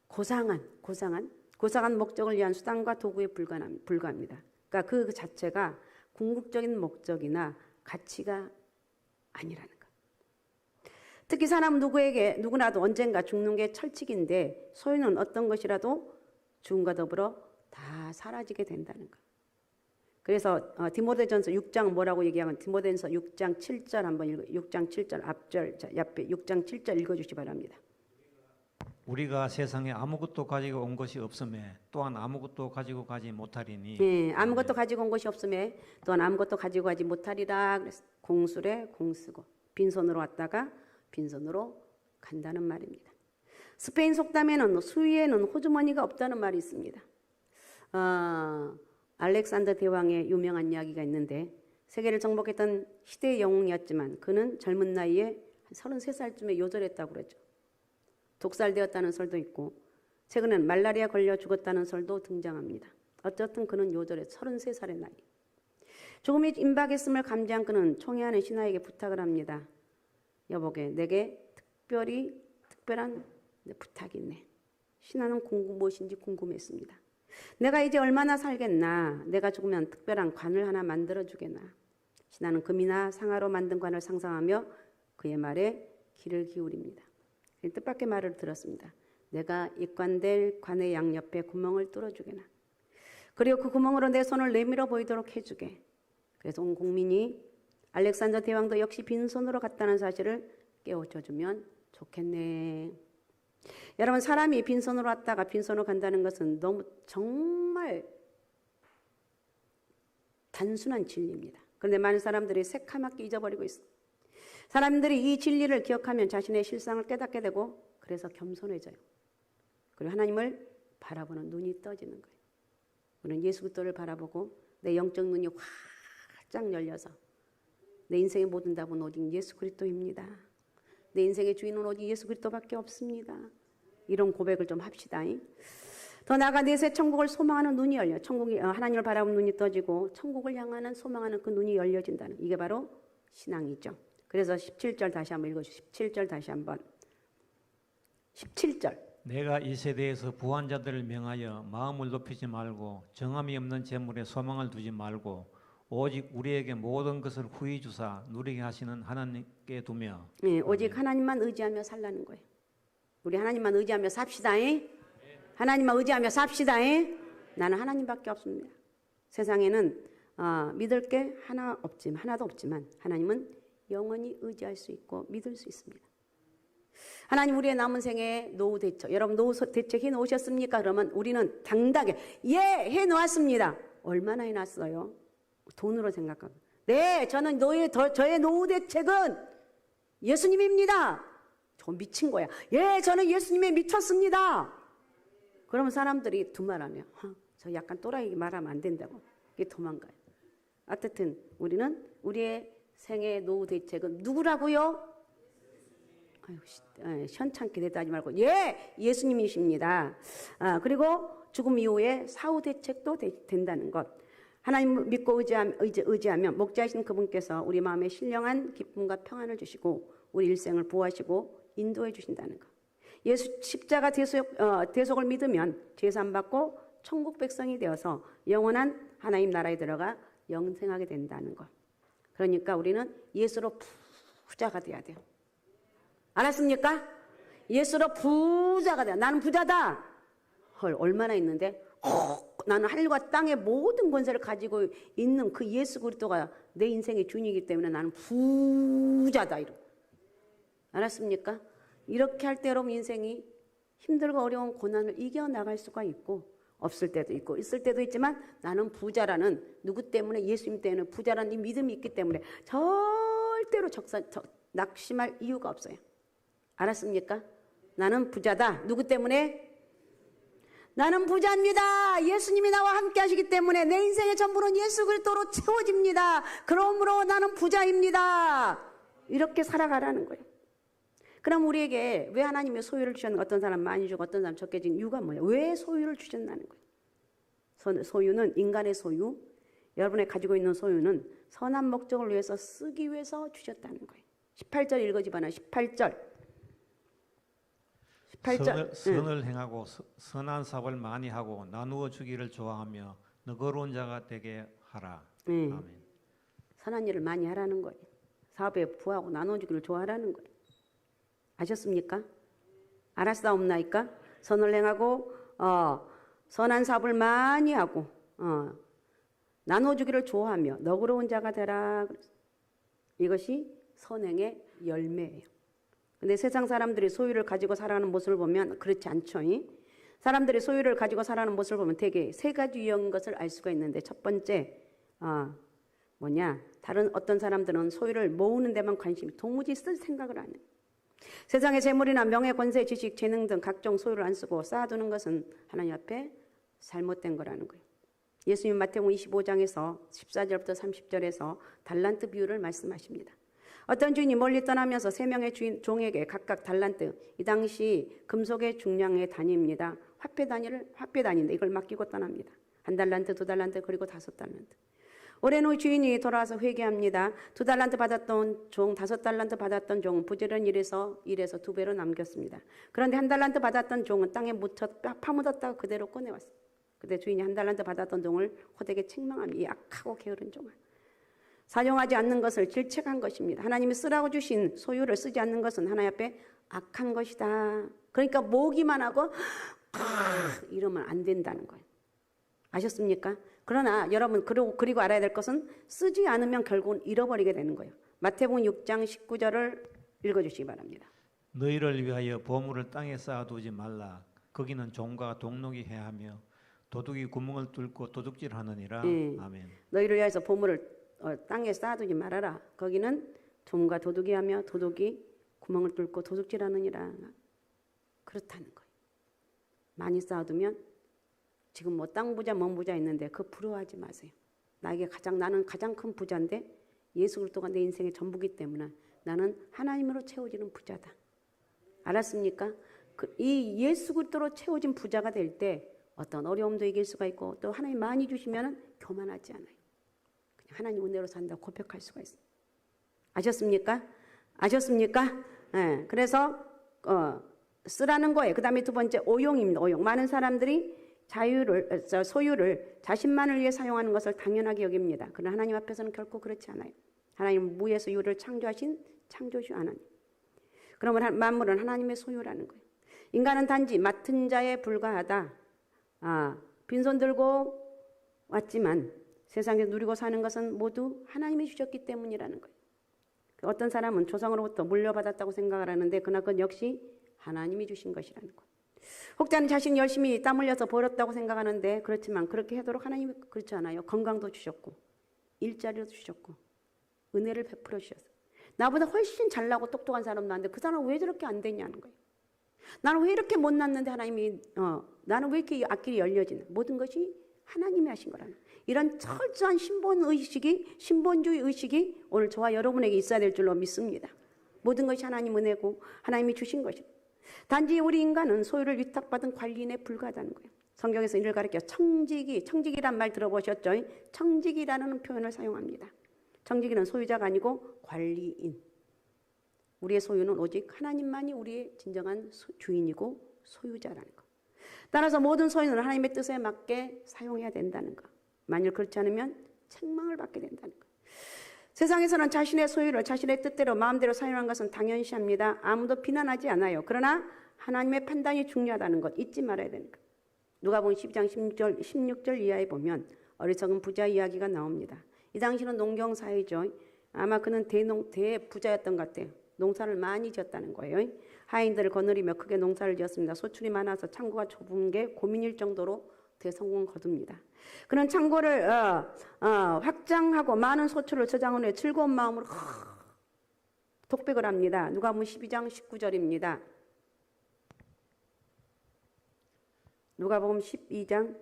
고상한 목적을 위한 수단과 도구에 불과합니다. 그러니까 그 자체가 궁극적인 목적이나 가치가 아니라는 것. 특히 사람 누구나도 언젠가 죽는 게 철칙인데 소유는 어떤 것이라도 죽음과 더불어 다 사라지게 된다는 것. 그래서 디모데전서 6장 뭐라고 얘기하면 디모데전서 6장 7절 한번 6장 7절 앞절 옆에 6장 7절 읽어주시기 바랍니다. 우리가 세상에 아무것도 가지고 온 것이 없음에 또한 아무것도 가지고 가지 못하리니. 네, 아무것도 가지고 온 것이 없음에 또한 아무것도 가지고 가지 못하리라. 그래서 공술에 공쓰고 빈손으로 왔다가 빈손으로 간다는 말입니다. 스페인 속담에는 수위에는 호주머니가 없다는 말이 있습니다. 알렉산더 대왕의 유명한 이야기가 있는데 세계를 정복했던 시대의 영웅이었지만 그는 젊은 나이에 33살쯤에 요절했다고 그러죠. 독살되었다는 설도 있고 최근엔 말라리아 걸려 죽었다는 설도 등장합니다. 어쨌든 그는 요절에 33살의 나이. 죽음이 임박했음을 감지한 그는 총애하는 신하에게 부탁을 합니다. 여보게, 내게 특별한 부탁이 있네. 신하는 무엇인지 궁금했습니다. 내가 이제 얼마나 살겠나? 내가 죽으면 특별한 관을 하나 만들어주겠나? 신하는 금이나 상아로 만든 관을 상상하며 그의 말에 귀를 기울입니다. 뜻밖의 말을 들었습니다. 내가 입관될 관의 양옆에 구멍을 뚫어주게나. 그리고 그 구멍으로 내 손을 내밀어 보이도록 해주게. 그래서 온 국민이 알렉산더 대왕도 역시 빈손으로 갔다는 사실을 깨우쳐주면 좋겠네. 여러분, 사람이 빈손으로 왔다가 빈손으로 간다는 것은 너무 정말 단순한 진리입니다. 그런데 많은 사람들이 새카맣게 잊어버리고 있어. 사람들이 이 진리를 기억하면 자신의 실상을 깨닫게 되고 그래서 겸손해져요. 그리고 하나님을 바라보는 눈이 떠지는 거예요. 우리는 예수 그리스도를 바라보고 내 영적 눈이 활짝 열려서 내 인생의 모든 답은 오직 예수 그리스도입니다. 내 인생의 주인은 오직 예수 그리스도밖에 없습니다. 이런 고백을 좀 합시다. 더 나아가 내세 천국을 소망하는 눈이 열려, 하나님을 바라보는 눈이 떠지고 천국을 향하는 소망하는 그 눈이 열려진다는, 이게 바로 신앙이죠. 그래서 17절 다시 한번 읽어주시죠. 17절 다시 한번. 17절. 내가 이 세대에서 부한자들을 명하여 마음을 높이지 말고 정함이 없는 재물에 소망을 두지 말고 오직 우리에게 모든 것을 후히 주사 누리게 하시는 하나님께 두며. 네, 오직 하나님만 의지하며 살라는 거예요. 우리 하나님만 의지하며 삽시다. 하나님만 의지하며 삽시다. 나는 하나님밖에 없습니다. 세상에는 믿을 게 하나도 없지만 하나님은 영원히 의지할 수 있고 믿을 수 있습니다. 하나님, 우리의 남은 생에 노후 대책, 여러분 노후 대책 해놓으셨습니까? 그러면 우리는 당당하게 해놓았습니다. 얼마나 해놨어요? 돈으로 생각하고, 네, 저의 노후 대책은 예수님입니다. 저 미친 거야. 예, 저는 예수님에 미쳤습니다. 그러면 사람들이 두말하며, 저 약간 또라이 말하면 안 된다고 이게 도망가요. 어쨌든 우리는 우리의 생애 노후 대책은 누구라고요? 현찮게 대답하지 말고, 예, 예수님이십니다. 그리고 죽음 이후에 사후 대책도 된다는 것. 하나님 믿고 의지하면 목자이신 그분께서 우리 마음에 신령한 기쁨과 평안을 주시고 우리 일생을 보호하시고 인도해 주신다는 것. 예수 십자가 대속을 믿으면 제사받고 천국 백성이 되어서 영원한 하나님 나라에 들어가 영생하게 된다는 것. 그러니까 우리는 예수로 부자가 돼야 돼요. 알았습니까? 예수로 부자가 돼요. 나는 부자다. 헐, 얼마나 있는데? 나는 하늘과 땅의 모든 권세를 가지고 있는 그 예수 그리스도가 내 인생의 주인이기 때문에 나는 부자다. 이러. 알았습니까? 이렇게 할 때 여러분 인생이 힘들고 어려운 고난을 이겨나갈 수가 있고 없을 때도 있고 있을 때도 있지만 나는 부자라는, 누구 때문에? 예수님 때문에 부자라는 이 믿음이 있기 때문에 절대로 낙심할 이유가 없어요. 알았습니까? 나는 부자다. 누구 때문에? 나는 부자입니다. 예수님이 나와 함께 하시기 때문에 내 인생의 전부는 예수 그리스도로 채워집니다. 그러므로 나는 부자입니다. 이렇게 살아가라는 거예요. 그럼 우리에게 왜 하나님이 소유를 주셨는가? 어떤 사람 많이 주고 어떤 사람 적게 준 이유가 뭐예요? 왜 소유를 주셨다는 거예요? 소유는 인간의 소유, 여러분이 가지고 있는 소유는 선한 목적을 위해서 쓰기 위해서 주셨다는 거예요. 18절 읽어주봐라. 18절. 선을 행하고 선한 사업을 많이 하고 나누어 주기를 좋아하며 너그러운 자가 되게 하라. 아멘. 선한 일을 많이 하라는 거예요. 사업에 부하고 나누어 주기를 좋아하라는 거예요. 아셨습니까? 알았사옵나이까? 선을 행하고 선한 사업을 많이 하고 나누어 주기를 좋아하며 너그러운 자가 되라. 이것이 선행의 열매예요. 근데 세상 사람들이 소유를 가지고 살아가는 모습을 보면 그렇지 않죠. 사람들이 소유를 가지고 살아가는 모습을 보면 되게 세 가지 유형인 것을 알 수가 있는데, 첫 번째 다른 어떤 사람들은 소유를 모으는 데만 관심이, 도무지 쓸 생각을 안 해요. 세상의 재물이나 명예, 권세, 지식, 재능 등 각종 소유를 안 쓰고 쌓아두는 것은 하나님 앞에 잘못된 거라는 거예요. 예수님 마태복음 25장에서 14절부터 30절에서 달란트 비유를 말씀하십니다. 어떤 주인이 멀리 떠나면서 세 명의 종에게 각각 달란트, 이 당시 금속의 중량의 단위입니다. 화폐 단위인데 이걸 맡기고 떠납니다. 1달란트, 2달란트, 그리고 5달란트. 오랜 후 주인이 돌아와서 회개합니다. 2달란트 받았던 종, 5달란트 받았던 종은 부지런히 일해서 2배로 남겼습니다. 그런데 1달란트 받았던 종은 땅에 파묻었다가 그대로 꺼내왔어요. 그때 주인이 1달란트 받았던 종을 호되게 책망합니다. 이 악하고 게으른 종아. 사용하지 않는 것을 질책한 것입니다. 하나님이 쓰라고 주신 소유를 쓰지 않는 것은 하나님 앞에 악한 것이다. 그러니까 모기만 하고 이러면 안 된다는 거예요. 아셨습니까? 그러나 여러분 그리고 알아야 될 것은 쓰지 않으면 결국은 잃어버리게 되는 거예요. 마태복음 6장 19절을 읽어주시기 바랍니다. 너희를 위하여 보물을 땅에 쌓아두지 말라. 거기는 종과 동록이 해하며 도둑이 구멍을 뚫고 도둑질하느니라. 아멘. 너희를 위하여서 보물을 땅에 쌓아두지 말아라. 거기는 종과 도둑이 하며 도둑이 구멍을 뚫고 도둑질하느니라. 그렇다는 거예요. 많이 쌓아두면 지금 뭐 땅 부자, 몸 부자 있는데 그 부러워하지 마세요. 나는 가장 큰 부자인데 예수 그리스도가 내 인생의 전부기 때문에 나는 하나님으로 채워지는 부자다. 알았습니까? 이 예수 그리스도로 채워진 부자가 될 때 어떤 어려움도 이길 수가 있고 또 하나님 많이 주시면은 교만하지 않아요. 그냥 하나님 은혜로 산다고 고백할 수가 있어요. 아셨습니까? 네, 그래서 쓰라는 거예요. 그 다음에 두 번째 오용입니다. 오용. 많은 사람들이 소유를 자신만을 위해 사용하는 것을 당연하게 여깁니다. 그러나 하나님 앞에서는 결코 그렇지 않아요. 하나님은 무에서 유를 창조하신 창조주 하나님. 그러면 만물은 하나님의 소유라는 거예요. 인간은 단지 맡은 자에 불과하다. 빈손 들고 왔지만 세상에 누리고 사는 것은 모두 하나님이 주셨기 때문이라는 거예요. 어떤 사람은 조상으로부터 물려받았다고 생각을 하는데 그러나 그건 역시 하나님이 주신 것이라는 거예요. 혹자는 자신이 열심히 땀 흘려서 벌었다고 생각하는데 그렇지만 그렇게 하도록 하나님이 그렇지 않아요. 건강도 주셨고 일자리도 주셨고 은혜를 베풀어 주셨어요. 나보다 훨씬 잘나고 똑똑한 사람도 많은데 그 사람은 왜 저렇게 안 되냐는 거예요. 나는 왜 이렇게 못났는데 하나님이 나는 왜 이렇게 앞길이 열려지나. 모든 것이 하나님이 하신 거라는 거예요. 이런 철저한 신본주의 의식이 오늘 저와 여러분에게 있어야 될 줄로 믿습니다. 모든 것이 하나님 은혜고 하나님이 주신 것입니다. 단지 우리 인간은 소유를 위탁받은 관리인에 불과하다는 거예요. 성경에서 이를 가리켜 청지기란 말 들어보셨죠? 청지기라는 표현을 사용합니다. 청지기는 소유자가 아니고 관리인. 우리의 소유는 오직 하나님만이 우리의 진정한 주인이고 소유자라는 것. 따라서 모든 소유는 하나님의 뜻에 맞게 사용해야 된다는 것. 만일 그렇지 않으면 책망을 받게 된다는 것. 세상에서는 자신의 소유를 자신의 뜻대로 마음대로 사용한 것은 당연시합니다. 아무도 비난하지 않아요. 그러나 하나님의 판단이 중요하다는 것 잊지 말아야 되는 것. 누가복음 12장 16절 이하에 보면 어리석은 부자 이야기가 나옵니다. 이 당시는 농경사회죠. 아마 그는 대부자였던 것 같아요. 농사를 많이 지었다는 거예요. 하인들을 거느리며 크게 농사를 지었습니다. 소출이 많아서 창고가 좁은 게 고민일 정도로 대성공을 거둡니다. 그는 창고를 확장하고 많은 소출을 저장한 후에 즐거운 마음으로 독백을 합니다. 누가복음 12장 19절입니다. 누가복음 12장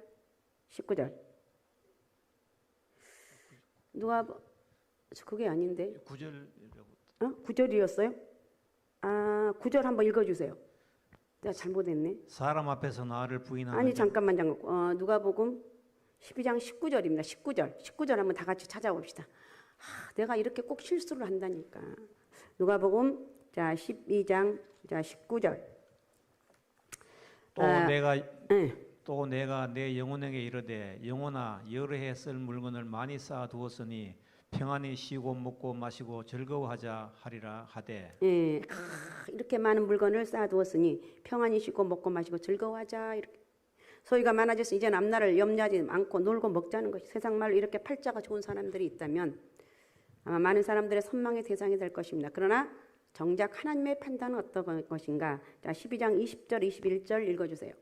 19절. 그게 아닌데. 9절. 9절이었어요? 9절 한번 읽어주세요. 내가 잘못했네. 사람 앞에서 나를 부인하는 아니 잠깐만 누가복음 12장 19절입니다. 19절 한번 다 같이 찾아봅시다. 내가 이렇게 꼭 실수를 한다니까. 누가복음 12장 19절. 또 내가 내 영혼에게 이르되 영혼아 여러 해 쓸 물건을 많이 쌓아 두었으니 평안히 쉬고 먹고 마시고 즐거워하자 하리라 하되. 이렇게 많은 물건을 쌓아두었으니 평안히 쉬고 먹고 마시고 즐거워하자. 이렇게 소유가 많아져서 이제는 앞날을 염려하지 않고 놀고 먹자는 것이. 세상 말로 이렇게 팔자가 좋은 사람들이 있다면 아마 많은 사람들의 선망의 대상이 될 것입니다. 그러나 정작 하나님의 판단은 어떤 것인가. 자, 12장 20절 21절 읽어주세요.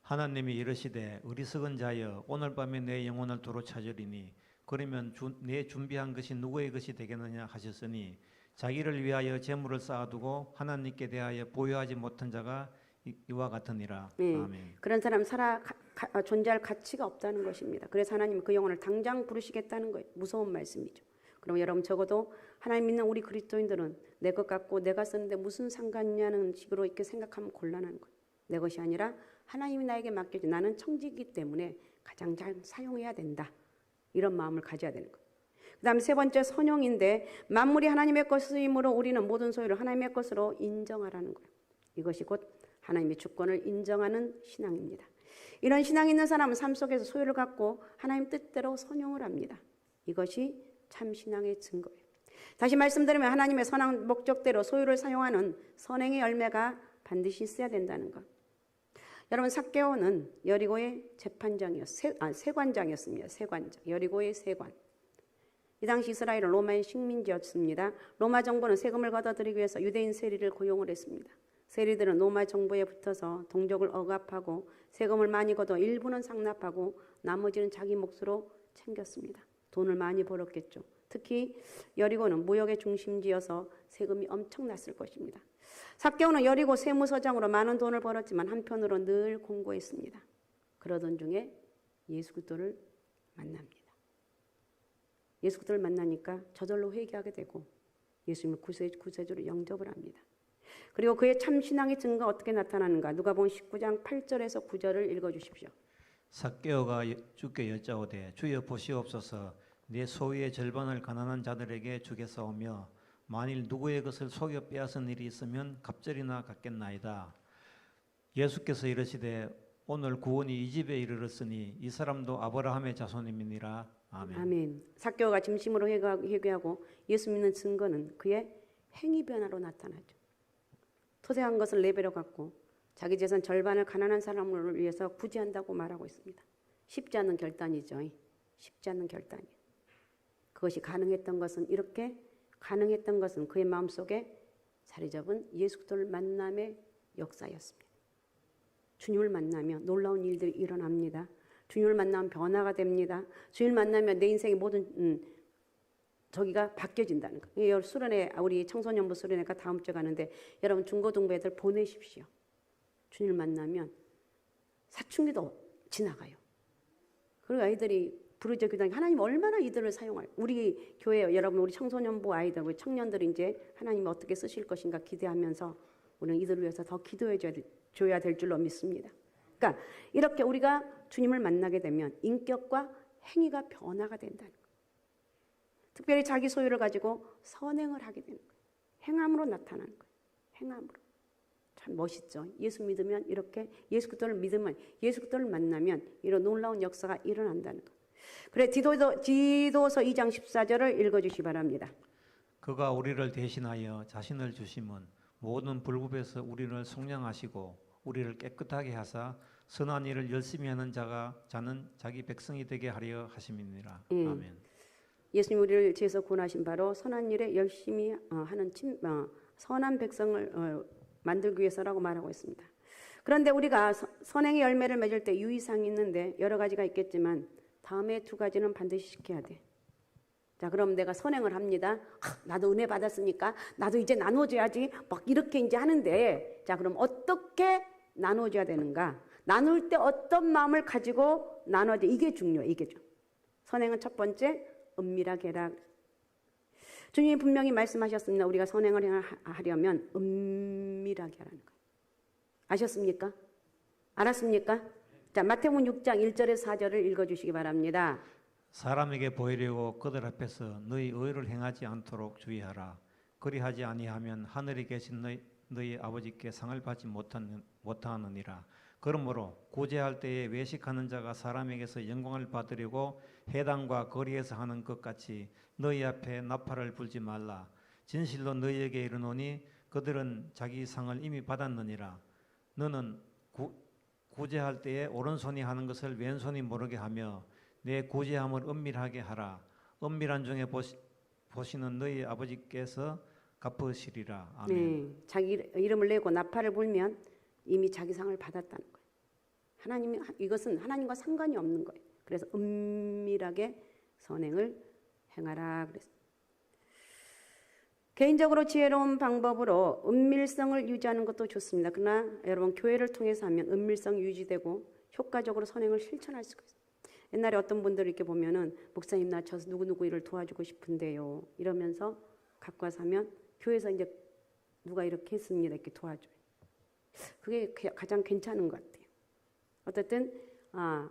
하나님이 이르시되 어리석은 자여 오늘 밤에 내 영혼을 도로 찾으리니 그러면 내 준비한 것이 누구의 것이 되겠느냐 하셨으니 자기를 위하여 재물을 쌓아두고 하나님께 대하여 보유하지 못한 자가 이와 같으니라. 아멘. 그런 사람 존재할 가치가 없다는 것입니다. 그래서 하나님은 그 영혼을 당장 부르시겠다는 거예요. 무서운 말씀이죠. 그럼 여러분 적어도 하나님 믿는 우리 그리스도인들은 내 것 같고 내가 쓰는데 무슨 상관이냐는 식으로 이렇게 생각하면 곤란한 거예요. 내 것이 아니라 하나님이 나에게 맡겨준 나는 청지기 때문에 가장 잘 사용해야 된다. 이런 마음을 가져야 되는 거예요. 그 다음 세 번째 선용인데 만물이 하나님의 것이므로 우리는 모든 소유를 하나님의 것으로 인정하라는 거예요. 이것이 곧 하나님의 주권을 인정하는 신앙입니다. 이런 신앙이 있는 사람은 삶 속에서 소유를 갖고 하나님 뜻대로 선용을 합니다. 이것이 참 신앙의 증거예요. 다시 말씀드리면 하나님의 선한 목적대로 소유를 사용하는 선행의 열매가 반드시 있어야 된다는 것. 여러분 삭개오는 여리고의 세관장이었습니다. 세관장. 여리고의 세관. 이 당시 이스라엘은 로마의 식민지였습니다. 로마 정부는 세금을 걷어들이기 위해서 유대인 세리를 고용을 했습니다. 세리들은 로마 정부에 붙어서 동족을 억압하고 세금을 많이 걷어 일부는 상납하고 나머지는 자기 몫으로 챙겼습니다. 돈을 많이 벌었겠죠. 특히 여리고는 무역의 중심지여서 세금이 엄청났을 것입니다. 삭개오는 여리고 세무서장으로 많은 돈을 벌었지만 한편으로 늘 공고했습니다. 그러던 중에 예수 그리스도를 만납니다. 예수 그리스도를 만나니까 저절로 회개하게 되고 예수님을 구세주로 영접을 합니다. 그리고 그의 참 신앙의 증거가 어떻게 나타나는가? 누가복음 19장 8절에서 9절을 읽어주십시오. 삭개오가 주께 여짜오되 주여 보시옵소서 내 소유의 절반을 가난한 자들에게 주겠사오며 만일 누구의 것을 속여 빼앗은 일이 있으면 갑절이나 갚겠나이다. 예수께서 이르시되 오늘 구원이 이 집에 이르렀으니 이 사람도 아브라함의 자손임이니라. 아멘. 아멘. 삭개오가 진심으로 회개하고 예수 믿는 증거는 그의 행위 변화로 나타나죠. 토세한 것을 내버려 갖고 자기 재산 절반을 가난한 사람을 위해서 구제한다고 말하고 있습니다. 쉽지 않은 결단이죠. 쉽지 않은 결단이에요. 그것이 가능했던 것은 그의 마음속에 자리 잡은 예수 그리스도를 만남의 역사였습니다. 주님을 만나면 놀라운 일들이 일어납니다. 주님을 만나면 변화가 됩니다. 주님을 만나면 내 인생의 모든 저기가 바뀌어진다는 거예요. 수련회 우리 청소년부 수련회가 다음 주에 가는데 여러분 중고등부 애들 보내십시오. 주님을 만나면 사춘기도 지나가요. 그리고 아이들이 부르짖어 기도하니 하나님 얼마나 이들을 사용할 우리 교회 여러분 우리 청소년부 아이들 우리 청년들이 이제 하나님이 어떻게 쓰실 것인가 기대하면서 우리는 이들을 위해서 더 기도해 줘야 될 줄로 믿습니다. 그러니까 이렇게 우리가 주님을 만나게 되면 인격과 행위가 변화가 된다는 거예요. 특별히 자기 소유를 가지고 선행을 하게 되는 거예요. 행함으로 나타나는 거예요. 행함으로. 참 멋있죠. 예수 믿으면 이렇게 예수 그리스도를 믿으면 예수 그리스도를 만나면 이런 놀라운 역사가 일어난다는 거예요. 그래 디도서 2장 14절을 읽어주시기 바랍니다. 그가 우리를 대신하여 자신을 주심은 모든 불법에서 우리를 속량하시고 우리를 깨끗하게 하사 선한 일을 열심히 하는 자는 자기 백성이 되게 하려 하심이니라. 아멘. 예수님 우리를 지어서 구원하신 바로 선한 일에 열심히 하는 선한 백성을 만들기 위해서라고 말하고 있습니다. 그런데 우리가 선행의 열매를 맺을 때 유의사항이 있는데 여러 가지가 있겠지만 다음에 두 가지는 반드시 지켜야 돼. 자, 그럼 내가 선행을 합니다. 나도 은혜 받았으니까 나도 이제 나눠줘야지. 막 이렇게 이제 하는데 자, 그럼 어떻게 나눠줘야 되는가? 나눌 때 어떤 마음을 가지고 나눠야 돼? 이게 중요해. 이게 좀. 선행은 첫 번째 은밀하게 해라. 주님이 분명히 말씀하셨습니다. 우리가 선행을 하려면 은밀하게 하라는 거예요. 아셨습니까? 알았습니까? 자, 마태복음 6장 1절에서 4절을 읽어주시기 바랍니다. 사람에게 보이려고 그들 앞에서 너희 의를 행하지 않도록 주의하라. 그리하지 아니하면 하늘에 계신 너희 아버지께 상을 받지 못하느니라. 그러므로 구제할 때에 외식하는 자가 사람에게서 영광을 받으려고 회당과 거리에서 하는 것 같이 너희 앞에 나팔을 불지 말라. 진실로 너희에게 이르노니 그들은 자기 상을 이미 받았느니라. 너는 구제할 때에 오른손이 하는 것을 왼손이 모르게 하며 내 구제함을 은밀하게 하라. 은밀한 중에 보시는 너희 아버지께서 갚으시리라. 아멘. 네, 자기 이름을 내고 나팔을 불면 이미 자기 상을 받았다는 거예요. 이것은 하나님과 상관이 없는 거예요. 그래서 은밀하게 선행을 행하라 그랬습니다. 개인적으로 지혜로운 방법으로 은밀성을 유지하는 것도 좋습니다. 그러나 여러분 교회를 통해서 하면 은밀성이 유지되고 효과적으로 선행을 실천할 수가 있습니다. 옛날에 어떤 분들 이렇게 보면은 목사님 나 저 누구누구 일을 도와주고 싶은데요. 이러면서 갖고 와서 하면 교회에서 이제 누가 이렇게 했습니다. 이렇게 도와줘요. 그게 가장 괜찮은 것 같아요. 어쨌든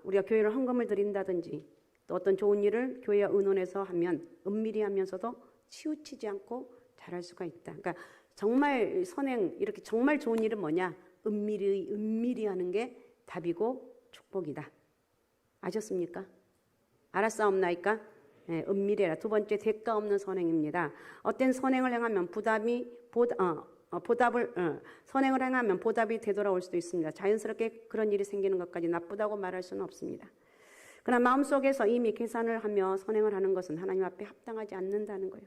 우리가 교회를 헌금을 드린다든지 또 어떤 좋은 일을 교회와 의논해서 하면 은밀히 하면서도 치우치지 않고 잘할 수가 있다. 그러니까 정말 선행 이렇게 정말 좋은 일은 뭐냐? 은밀히 하는 게 답이고 축복이다. 아셨습니까? 알았사옵나이까? 네, 은밀해라. 두 번째 대가 없는 선행입니다. 어떤 선행을 행하면 선행을 행하면 보답이 되돌아올 수도 있습니다. 자연스럽게 그런 일이 생기는 것까지 나쁘다고 말할 수는 없습니다. 그러나 마음속에서 이미 계산을 하며 선행을 하는 것은 하나님 앞에 합당하지 않는다는 거예요.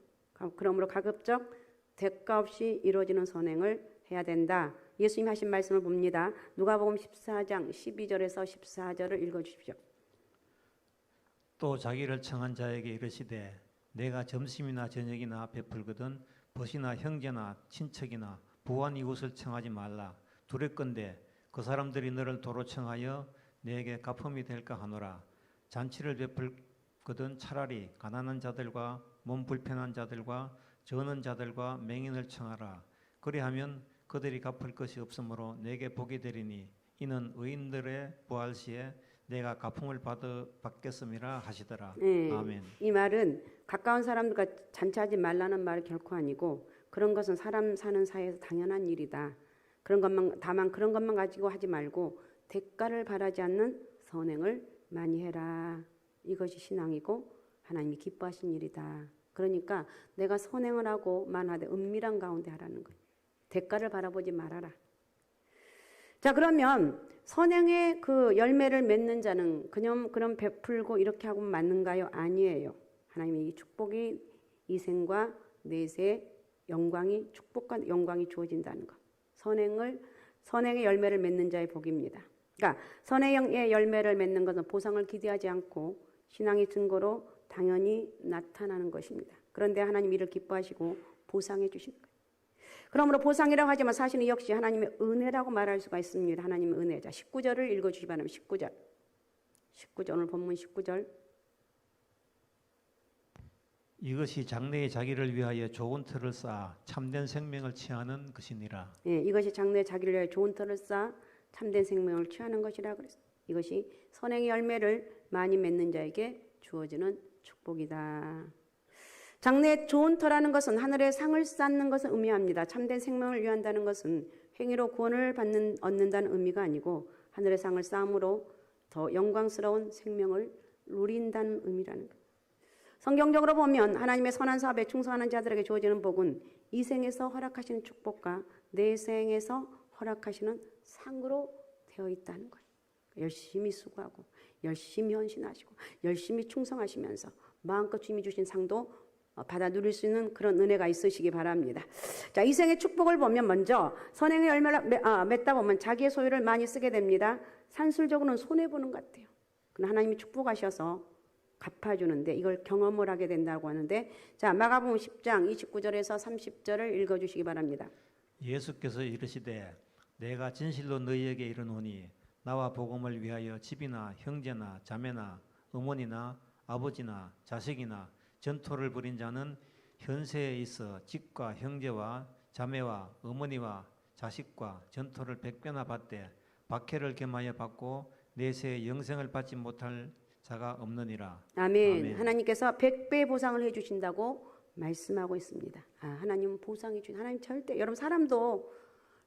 그러므로 가급적 대가 없이 이루어지는 선행을 해야 된다. 예수님이 하신 말씀을 봅니다. 누가복음 14장 12절에서 14절을 읽어주십시오. 또 자기를 청한 자에게 이르시되 내가 점심이나 저녁이나 베풀거든 벗이나 형제나 친척이나 부한 이웃을 청하지 말라. 두렵건대 그 사람들이 너를 도로 청하여 내게 갚음이 될까 하노라. 잔치를 베풀거든 차라리 가난한 자들과 몸 불편한 자들과 저는 자들과 맹인을 청하라. 그리하면 그들이 갚을 것이 없으므로 내게 복이 되리니 이는 의인들의 부활 시에 내가 갚음을 받겠음이라 하시더라. 네, 아멘. 이 말은 가까운 사람들과 잔치하지 말라는 말이 결코 아니고 그런 것은 사람 사는 사이에서 당연한 일이다. 다만 그런 것만 가지고 하지 말고 대가를 바라지 않는 선행을 많이 해라. 이것이 신앙이고 하나님이 기뻐하신 일이다. 그러니까 내가 선행을 하고만 하되 은밀한 가운데 하라는 거예요. 대가를 바라보지 말아라. 자, 그러면 선행의 그 열매를 맺는 자는 그럼 베풀고 이렇게 하고 맞는가요? 아니에요. 하나님의 이 축복이 이생과 내세 축복과 영광이 주어진다는 것. 선행의 열매를 맺는 자의 복입니다. 그러니까 선행의 열매를 맺는 것은 보상을 기대하지 않고 신앙의 증거로 당연히 나타나는 것입니다. 그런데 하나님 이를 기뻐하시고 보상해 주시는 거예요. 그러므로 보상이라고 하지만 사실은 역시 하나님의 은혜라고 말할 수가 있습니다. 하나님의 은혜. 자, 19절을 읽어주시기 바랍니다. 19절 오늘 본문 19절. 이것이 장래의 자기를 위하여 좋은 터를 쌓아 참된 생명을 취하는 것이니라. 예, 이것이 장래의 자기를 위하여 좋은 터를 쌓아 참된 생명을 취하는 것이라 그랬어요. 이것이 선행의 열매를 많이 맺는 자에게 주어지는 축복이다. 장래의 좋은 터라는 것은 하늘의 상을 쌓는 것을 의미합니다. 참된 생명을 위한다는 것은 행위로 구원을 얻는다는 의미가 아니고 하늘의 상을 쌓음으로 더 영광스러운 생명을 누린다는 의미라는 거예요. 성경적으로 보면 하나님의 선한 사업에 충성하는 자들에게 주어지는 복은 이 생에서 허락하시는 축복과 내 생에서 허락하시는 상으로 되어 있다는 거예요. 열심히 수고하고 열심히 헌신하시고 열심히 충성하시면서 마음껏 주님이 주신 상도 받아 누릴 수 있는 그런 은혜가 있으시기 바랍니다. 자, 이 생의 축복을 보면 먼저 선행의 열매를 맺다 보면 자기의 소유를 많이 쓰게 됩니다. 산술적으로는 손해보는 것 같아요. 그러나 하나님이 축복하셔서 갚아주는데 이걸 경험을 하게 된다고 하는데, 자, 마가복음 10장 29절에서 30절을 읽어주시기 바랍니다. 예수께서 이르시되 내가 진실로 너희에게 이르노니 나와 복음을 위하여 집이나 형제나 자매나 어머니나 아버지나 자식이나 전토를 벌인 자는 현세에 있어 집과 형제와 자매와 어머니와 자식과 전토를 100배나 받되 박해를 겸하여 받고 내세에 영생을 받지 못할 자가 없느니라. 아멘. 아멘. 하나님께서 100배 보상을 해주신다고 말씀하고 있습니다. 하나님은 보상해 주신, 하나님 절대, 여러분 사람도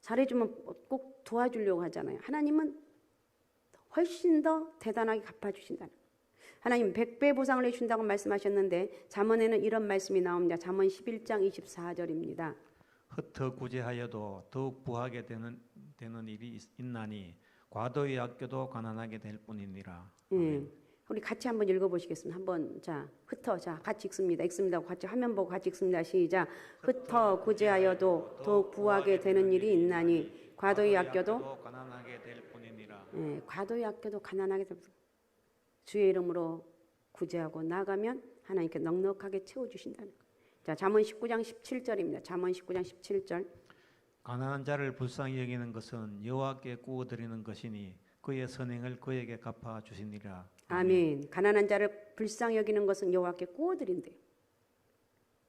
잘해주면 꼭 도와주려고 하잖아요. 하나님은 훨씬 더 대단하게 갚아주신다는 거예요. 하나님 100배 보상을 해준다고 말씀하셨는데 잠언에는 이런 말씀이 나옵니다. 잠언 11장 24절입니다. 흩어 구제하여도 더욱 부하게 되는 일이 있나니 과도히 아껴도 가난하게 될 뿐이니라. 우리 같이 한번 읽어보시겠습니다. 한번 자 흩어 자 같이 읽습니다. 같이 화면 보고 같이 읽습니다. 시작. 흩어 구제하여도 더욱 부하게 되는 일이 있나니 과도히 아껴도 가난하게 될 뿐이니라. 과도히 아껴도 가난하게 될 뿐. 주의 이름으로 구제하고 나가면 하나님께 넉넉하게 채워주신다는 거예요. 자, 잠언 19장 17절입니다. 잠언 19장 17절. 가난한 자를 불쌍히 여기는 것은 여호와께 구워드리는 것이니 그의 선행을 그에게 갚아 주시니라. 아멘. 가난한 자를 불쌍히 여기는 것은 여호와께 구워드린대요.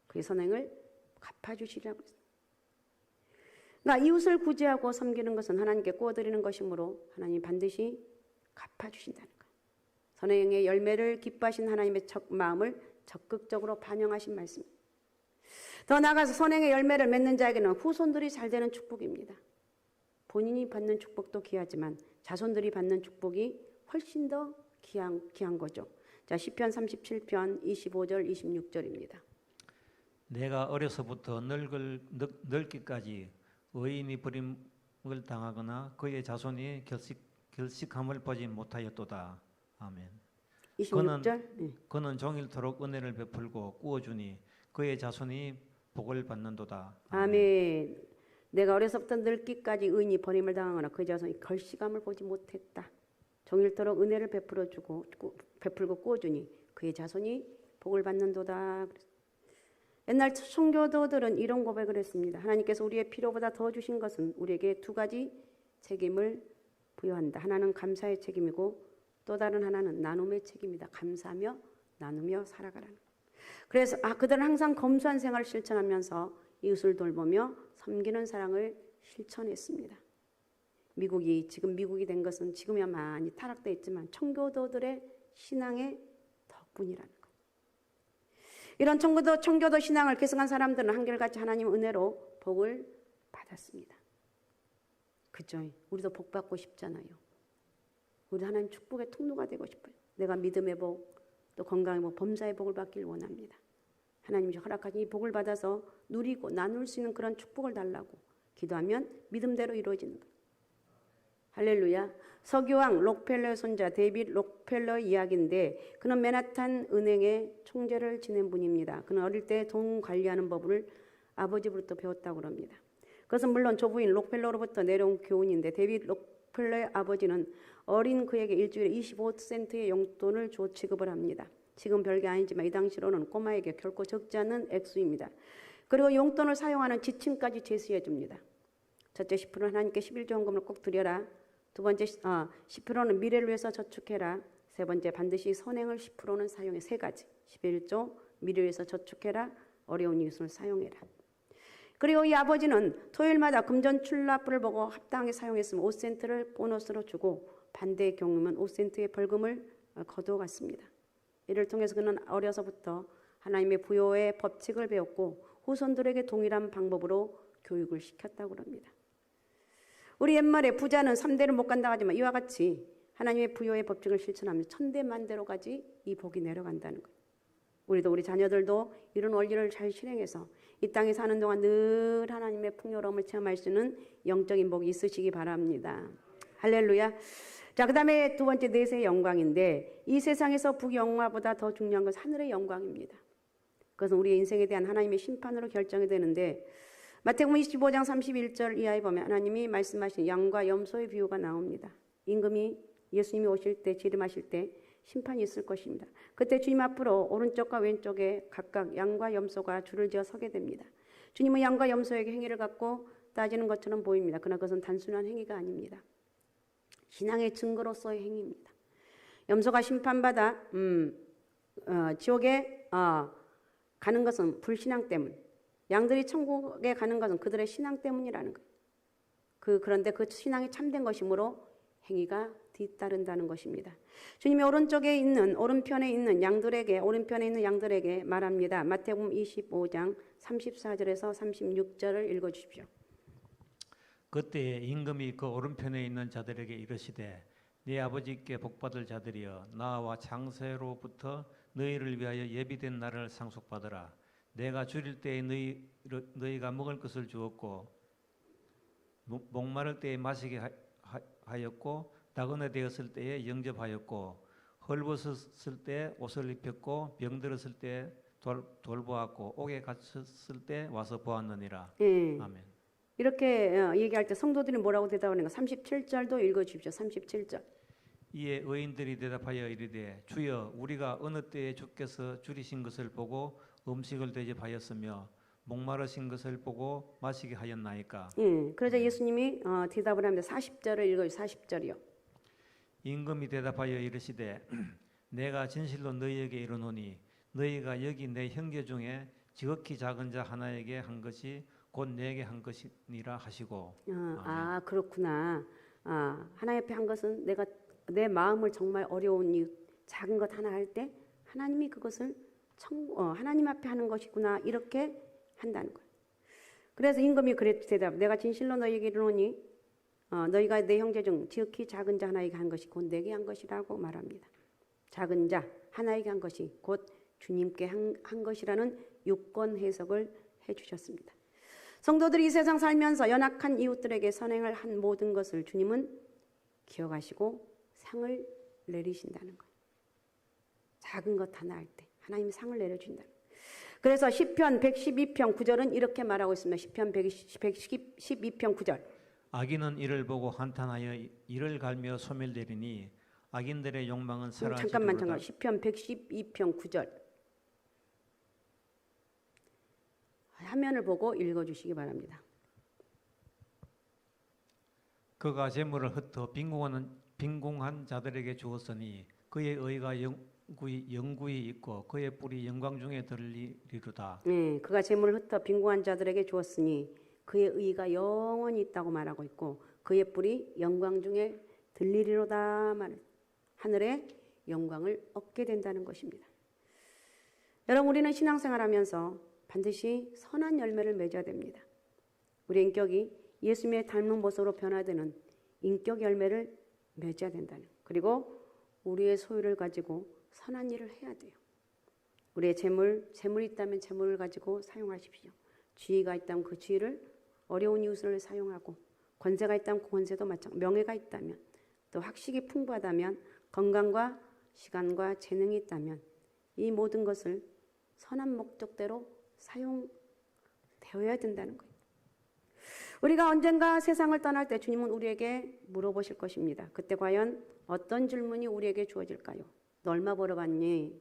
그의 선행을 갚아주시리라고 했습니다. 그러니까 이웃을 구제하고 섬기는 것은 하나님께 구워드리는 것이므로 하나님이 반드시 갚아주신다는 거예요. 선행의 열매를 기뻐하신 하나님의 마음을 적극적으로 반영하신 말씀입니다. 더 나아가서 선행의 열매를 맺는 자에게는 후손들이 잘 되는 축복입니다. 본인이 받는 축복도 귀하지만 자손들이 받는 축복이 훨씬 더 귀한 거죠. 자, 시편 37편 25절 26절입니다. 내가 어려서부터 늙기까지 의인이 버림을 당하거나 그의 자손이 결식함을 보지 못하였도다. 아멘. 26절. 그는 종일토록 은혜를 베풀고 꾸어주니 그의 자손이 복을 받는도다. 아멘. 내가 어려서부터 늙기까지 의인이 버림을 당하거나 그의 자손이 결식함을 보지 못했다. 종일토록 은혜를 베풀고 꾸어주니 그의 자손이 복을 받는도다. 옛날 청교도들은 이런 고백을 했습니다. 하나님께서 우리의 필요보다 더 주신 것은 우리에게 두 가지 책임을 부여한다. 하나는 감사의 책임이고 또 다른 하나는 나눔의 책임이다. 감사하며 나누며 살아가라는 거예요. 그래서 그들은 항상 검소한 생활을 실천하면서 이웃을 돌보며 섬기는 사랑을 실천했습니다. 지금 미국이 된 것은 지금이야 많이 타락되어 있지만 청교도들의 신앙의 덕분이라는 거예요. 이런 청교도 신앙을 계승한 사람들은 한결같이 하나님 은혜로 복을 받았습니다. 그죠? 우리도 복 받고 싶잖아요. 우리 하나님 축복의 통로가 되고 싶어요. 내가 믿음의 복, 또 건강의 복, 범사의 복을 받길 원합니다. 하나님이 허락하신 이 복을 받아서 누리고 나눌 수 있는 그런 축복을 달라고 기도하면 믿음대로 이루어지는 거예요. 할렐루야. 석유왕 록펠러의 손자 데이빗 록펠러의 이야기인데 그는 맨하탄 은행의 총재를 지낸 분입니다. 그는 어릴 때 돈 관리하는 법을 아버지로부터 배웠다고 합니다. 그것은 물론 조부인 록펠러로부터 내려온 교훈인데 데이빗 록펠러의 아버지는 어린 그에게 일주일에 25센트의 용돈을 주어 지급을 합니다. 지금 별게 아니지만 이 당시로는 꼬마에게 결코 적지 않은 액수입니다. 그리고 용돈을 사용하는 지침까지 제시해 줍니다. 첫째 10%는 하나님께 11조 헌금을 꼭 드려라. 두 번째 10%는 미래를 위해서 저축해라. 세 번째 반드시 선행을 10%는 사용해. 세 가지. 11조 미래를 위해서 저축해라. 어려운 이웃을 사용해라. 그리고 이 아버지는 토요일마다 금전 출납부를 보고 합당하게 사용했으면 5센트를 보너스로 주고 반대의 경우면 5센트의 벌금을 거두어갔습니다. 이를 통해서 그는 어려서부터 하나님의 부여의 법칙을 배웠고 후손들에게 동일한 방법으로 교육을 시켰다고 합니다. 우리 옛말에 부자는 3대를 못 간다고 하지만 이와 같이 하나님의 부여의 법칙을 실천하면 천대만대로까지 이 복이 내려간다는 거예요. 우리도 우리 자녀들도 이런 원리를 잘 실행해서 이 땅에 사는 동안 늘 하나님의 풍요로움을 체험할 수 있는 영적인 복이 있으시기 바랍니다. 할렐루야. 자, 그 다음에 두 번째 내세의 영광인데 이 세상에서 부영화보다 더 중요한 것은 하늘의 영광입니다. 그것은 우리의 인생에 대한 하나님의 심판으로 결정이 되는데 마태복음 25장 31절 이하에 보면 하나님이 말씀하신 양과 염소의 비유가 나옵니다. 임금이 예수님이 오실 때 재림하실 때 심판이 있을 것입니다. 그때 주님 앞으로 오른쪽과 왼쪽에 각각 양과 염소가 줄을 지어 서게 됩니다. 주님은 양과 염소에게 행위를 갖고 따지는 것처럼 보입니다. 그러나 그것은 단순한 행위가 아닙니다. 신앙의 증거로서의 행위입니다. 염소가 심판받아 지옥에 가는 것은 불신앙 때문, 양들이 천국에 가는 것은 그들의 신앙 때문이라는 거예요. 그런데 그 신앙이 참된 것이므로 행위가 뒤따른다는 것입니다. 주님이 오른편에 있는 양들에게 말합니다. 마태복음 25장 34절에서 36절을 읽어주십시오. 그때 임금이 그 오른편에 있는 자들에게 이르시되 네 아버지께 복받을 자들이여 나와 창세로부터 너희를 위하여 예비된 날을 상속받으라. 내가 줄일 때에 너희가 먹을 것을 주었고 목마를 때에 마시게 하였고 나그네 되었을 때에 영접하였고 헐벗었을 때 옷을 입혔고 병들었을 때 돌보았고 옥에 갇혔을 때 와서 보았느니라. 아멘. 이렇게 얘기할 때 성도들이 뭐라고 대답하는가? 37절도 읽어주십시오. 37절. 이에 의인들이 대답하여 이르되 주여 우리가 어느 때에 주께서 줄이신 것을 보고 음식을 대접하였으며 목마르신 것을 보고 마시게 하였나이까. 그러자 예수님이 대답을 합니다. 40절을 읽어주세요. 40절이요. 임금이 대답하여 이르시되 내가 진실로 너희에게 이르노니 너희가 여기 내 형제 중에 지극히 작은 자 하나에게 한 것이 곧 내게 한 것이니라 하시고. 아, 그렇구나. 하나님 앞에 한 것은 내가 내 마음을 정말 어려운 이유, 작은 것 하나 할 때 하나님이 그것을 하나님 앞에 하는 것이구나 이렇게 한다는 거예요. 그래서 임금이 그랬 대답. 내가 진실로 너희에게 이르노니 너희가 내 형제 중 지극히 작은 자 하나에게 한 것이 곧 내게 한 것이라고 말합니다. 작은 자 하나에게 한 것이 곧 주님께 한 것이라는 유권 해석을 해주셨습니다. 성도들이 이 세상 살면서 연약한 이웃들에게 선행을 한 모든 것을 주님은 기억하시고 상을 내리신다는 거예요. 작은 것 하나 할 때 하나님이 상을 내려준다는 거예요. 그래서 시편 112편 9절은 이렇게 말하고 있습니다. 시편 112편 9절. 악인은 이를 보고 한탄하여 이를 갈며 소멸되리니 악인들의 욕망은 사라지리로다. 잠깐만. 시편 112편 9절. 화면을 보고 읽어주시기 바랍니다. 그가 재물을 흩어 빈궁한 자들에게 주었으니 그의 의가 영구히 있고 그의 뿔이 영광 중에 들리리로다. 네, 그가 재물을 흩어 빈궁한 자들에게 주었으니 그의 의가 영원히 있다고 말하고 있고 그의 뿔이 영광 중에 들리리로다 말. 하늘의 영광을 얻게 된다는 것입니다. 여러분, 우리는 신앙생활하면서 반드시 선한 열매를 맺어야 됩니다. 우리 인격이 예수님의 닮은 모습으로 변화되는 인격 열매를 맺어야 된다는. 그리고 우리의 소유를 가지고 선한 일을 해야 돼요. 우리의 재물이 있다면 재물을 가지고 사용하십시오. 지위가 있다면 그 지위를 어려운 이웃을 사용하고, 권세가 있다면 그 권세도 마찬가지, 명예가 있다면, 또 학식이 풍부하다면, 건강과 시간과 재능이 있다면 이 모든 것을 선한 목적대로 사용되어야 된다는 거예요. 우리가 언젠가 세상을 떠날 때 주님은 우리에게 물어보실 것입니다. 그때 과연 어떤 질문이 우리에게 주어질까요? 너 얼마 벌어봤니?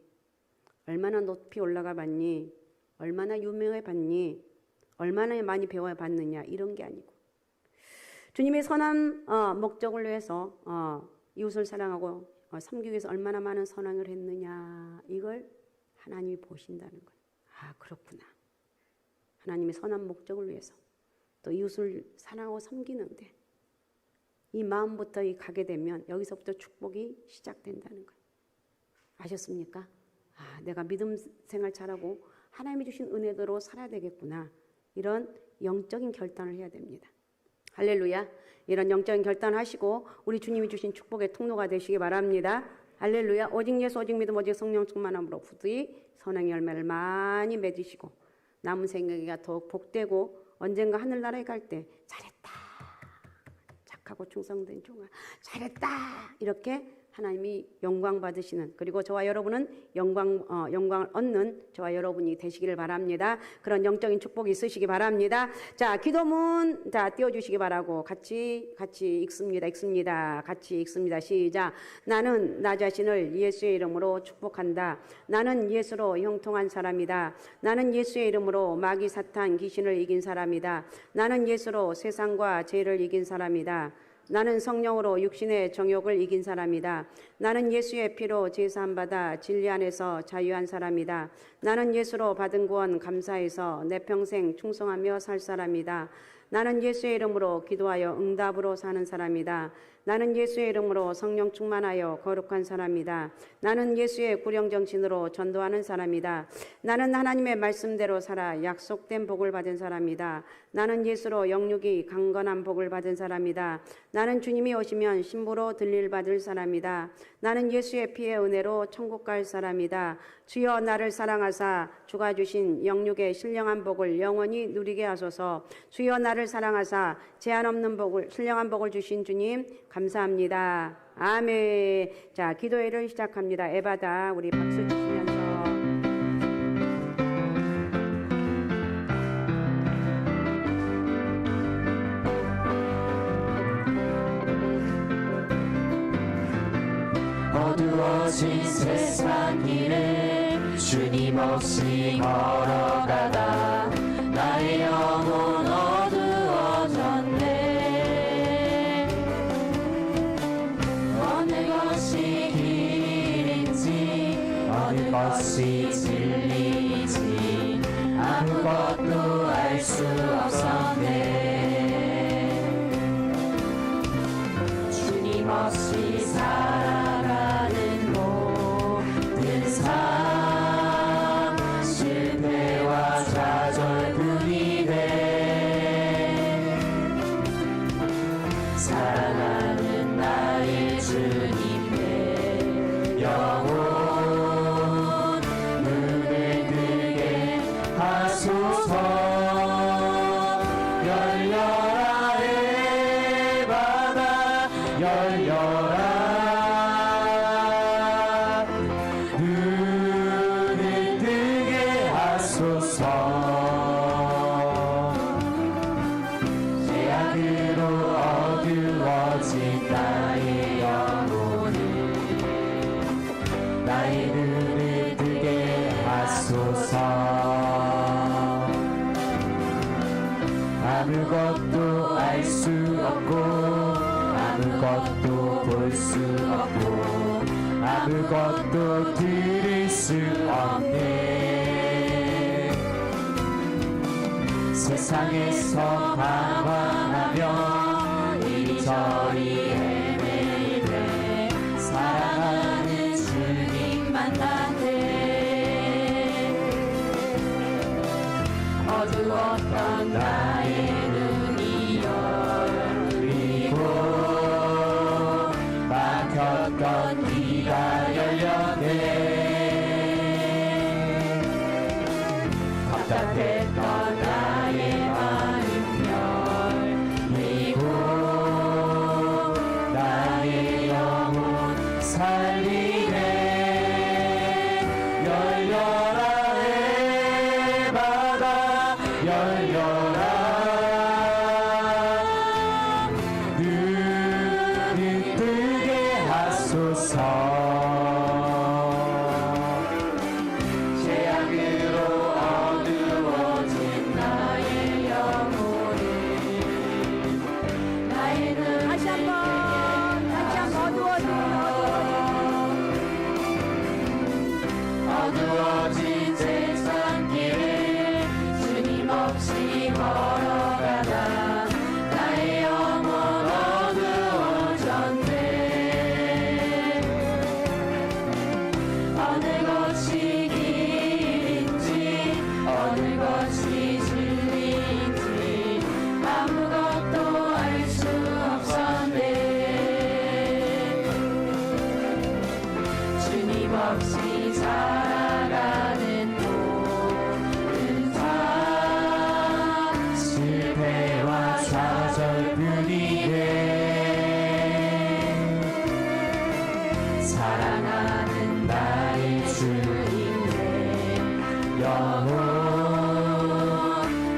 얼마나 높이 올라가 봤니? 얼마나 유명해 봤니? 얼마나 많이 배워봤느냐? 이런 게 아니고 주님의 선한 목적을 위해서 이웃을 사랑하고 섬기기 위해서 얼마나 많은 선행을 했느냐, 이걸 하나님이 보신다는 거예요. 아, 그렇구나. 하나님의 선한 목적을 위해서 또 이웃을 사랑하고 섬기는데 이 마음부터 가게 되면 여기서부터 축복이 시작된다는 거예요. 아셨습니까? 아, 내가 믿음 생활 잘하고 하나님이 주신 은혜대로 살아야 되겠구나. 이런 영적인 결단을 해야 됩니다. 할렐루야. 이런 영적인 결단을 하시고 우리 주님이 주신 축복의 통로가 되시기 바랍니다. 할렐루야. 오직 예수, 오직 믿음, 오직 성령 충만함으로 부디 선행의 열매를 많이 맺으시고 남은 생애가 더욱 복되고 언젠가 하늘나라에 갈 때 잘했다, 착하고 충성된 종아, 잘했다, 이렇게 하나님이 영광 받으시는, 그리고 저와 여러분은 영광을 얻는 저와 여러분이 되시기를 바랍니다. 그런 영적인 축복이 있으시기 바랍니다. 자, 기도문 띄워주시기 바라고 같이 읽습니다. 같이 읽습니다. 시작. 나는 나 자신을 예수의 이름으로 축복한다. 나는 예수로 형통한 사람이다. 나는 예수의 이름으로 마귀 사탄 귀신을 이긴 사람이다. 나는 예수로 세상과 죄를 이긴 사람이다. 나는 성령으로 육신의 정욕을 이긴 사람이다. 나는 예수의 피로 제사함받아 진리 안에서 자유한 사람이다. 나는 예수로 받은 구원 감사해서 내 평생 충성하며 살 사람이다. 나는 예수의 이름으로 기도하여 응답으로 사는 사람이다. 나는 예수의 이름으로 성령 충만하여 거룩한 사람이다. 나는 예수의 구령정신으로 전도하는 사람이다. 나는 하나님의 말씀대로 살아 약속된 복을 받은 사람이다. 나는 예수로 영육이 강건한 복을 받은 사람이다. 나는 주님이 오시면 신부로 들릴 받을 사람이다. 나는 예수의 피의 은혜로 천국 갈 사람이다. 주여 나를 사랑하사 주가 주신 영육의 신령한 복을 영원히 누리게 하소서. 주여 나를 사랑하사 제한 없는 복을, 신령한 복을 주신 주님 감사합니다. 아멘. 자, 기도회를 시작합니다. 에바다, 우리 박수 치시면서. 어두워진 세상 길에 주님 없이 걸어가다 나의 영혼 어두워졌네. 어느 것이 길인지 어느 것이 진리인지 아무것도 알 수 없었네. 주님 없이 살아가는 모든 삶 실패와 좌절뿐이네. 사랑하는 나의 주님의 영혼 눈을 뜨게 하소서. 열려라 해바다 열려라. 눈을 뜨게 하소서. 죄악으로 어두워진 나의 영혼을 나의 눈을 뜨게 하소서. 아무것도 알 수 없고 아무것도 볼 수 없고 아무것도 들을 수 없네. 세상에서 방황하며 이리저리 헤매일 때 사랑하는 주님 만났네. 어두웠던 나의 눈이 열리고 막혔던 귀가 열렸네. 답답했던 나의 마음 열리고 나의 영혼 살리네. 열려라 해바다 열려라. 눈을 뜨게 하소서. 죄악으로 어두워진 나의 영혼을 나의 눈을 다시 한번 어두워진 세상 길을 주님 없이 걸어가다 나의 영혼 어두워졌네. 어느 것이 길인지 어느 것이 진리인지 아무것도 알 수 없었네. 주님 없이 살아가는 모든 삶 실패와 좌절뿐이네. 사랑하는 나의 주님의 영혼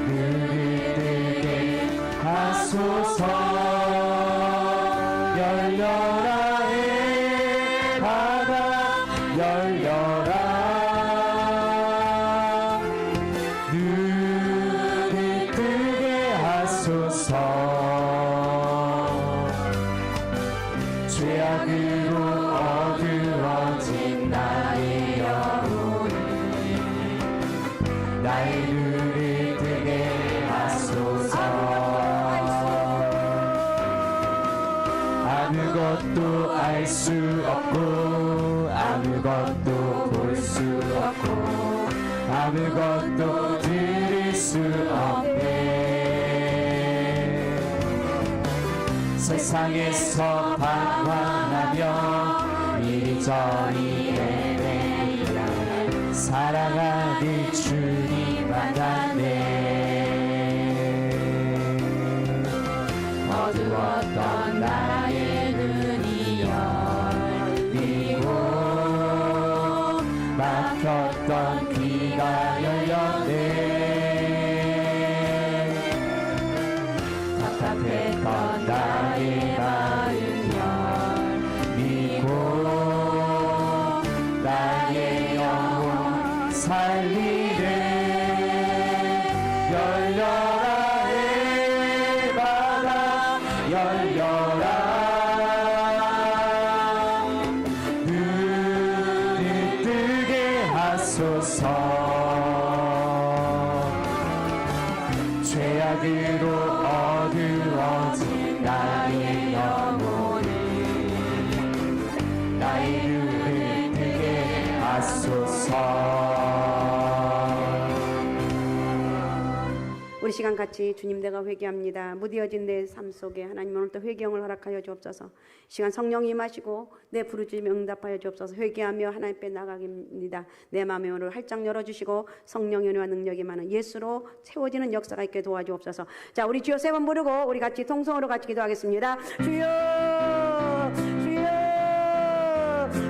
눈을 뜨게 하소서. 열려라 해바다 열려라. 눈을 뜨게 하소서. 죄악으로 어두워진 나의 영혼을 나의 눈을 뜨게 하소서. 아무것도 알 수 없고 아무것도 볼 수 없고 아무것도 들을 수 없네. 세상에서 방황하며 이리저리 헤매이다 사랑하는 주님 만났네. 어두웠던 나의 눈이 열리고 막혔던 귀가 열렸네. 답답했던 나의 마음 열리고 나의 영혼 살리네. 열려라 해바다 열려라. 눈을 뜨게 하소서 죄악으로 어두워진 나의 영혼을 나의 눈을 뜨게 하소서. 우리 시간 같이 주님 내가 회개합니다. 무뎌진 내 삶 속에 하나님 오늘도 회개형을 허락하여 주옵소서. 시간 성령이 임하시고 내 부르짖음에 응답하여 주옵소서. 회개하며 하나님 앞에 나가겠습니다. 내 마음의 문을 활짝 열어주시고 성령의 은혜와 능력이 많은 예수로 채워지는 역사가 있게 도와주옵소서. 자, 우리 주여 세 번 부르고 우리 같이 통성으로 같이 기도하겠습니다. 주여 주여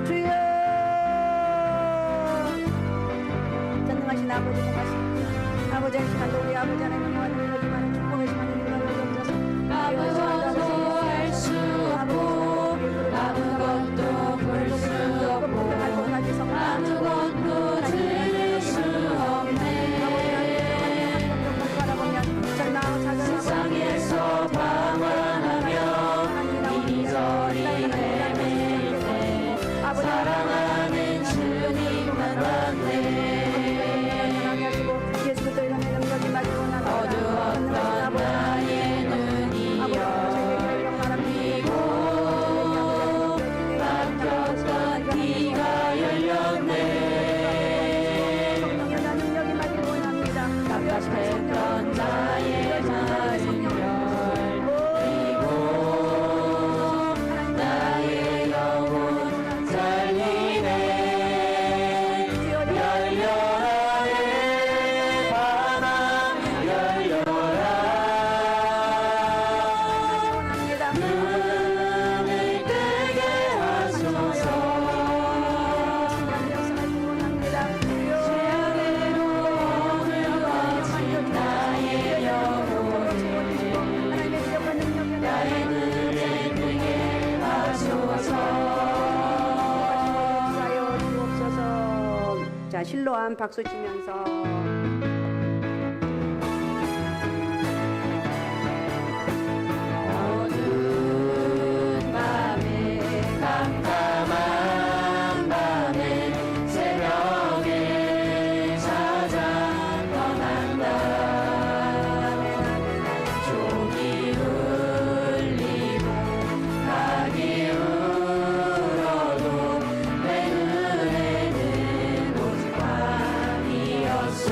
주여. 전능하신 아버지 고맙습니다. 아버지 한 시간도 우리 아버지 하나님 은혜와 능력이 많은 축복의 시간을 이루어 주옵소서. 아무것도 할 수 없고 아무것도 볼 수 없고 아무것도 들을 수 없네. 세상에서 방황하며 이리저리 헤매일 때 사랑하는 주님만 봤네. 어두웠던 나의 눈이 열리고 막혔던 귀가 열렸네. 답답했던 나의 마음 열리고 나의 영혼 살리네. 열려라 내 바람 열려라. 눈을 뜨게 하소서. 죄악으로 어두워진 나의 영혼을 나의 눈을 뜨게 하소서. 자, 실로암 박수 치면서 어두운 밤에 깜깜한 밤에 새벽에 찾아 떠난다. 종이 울리고 닭이 울어도 내 눈에는 오직 밤이었소.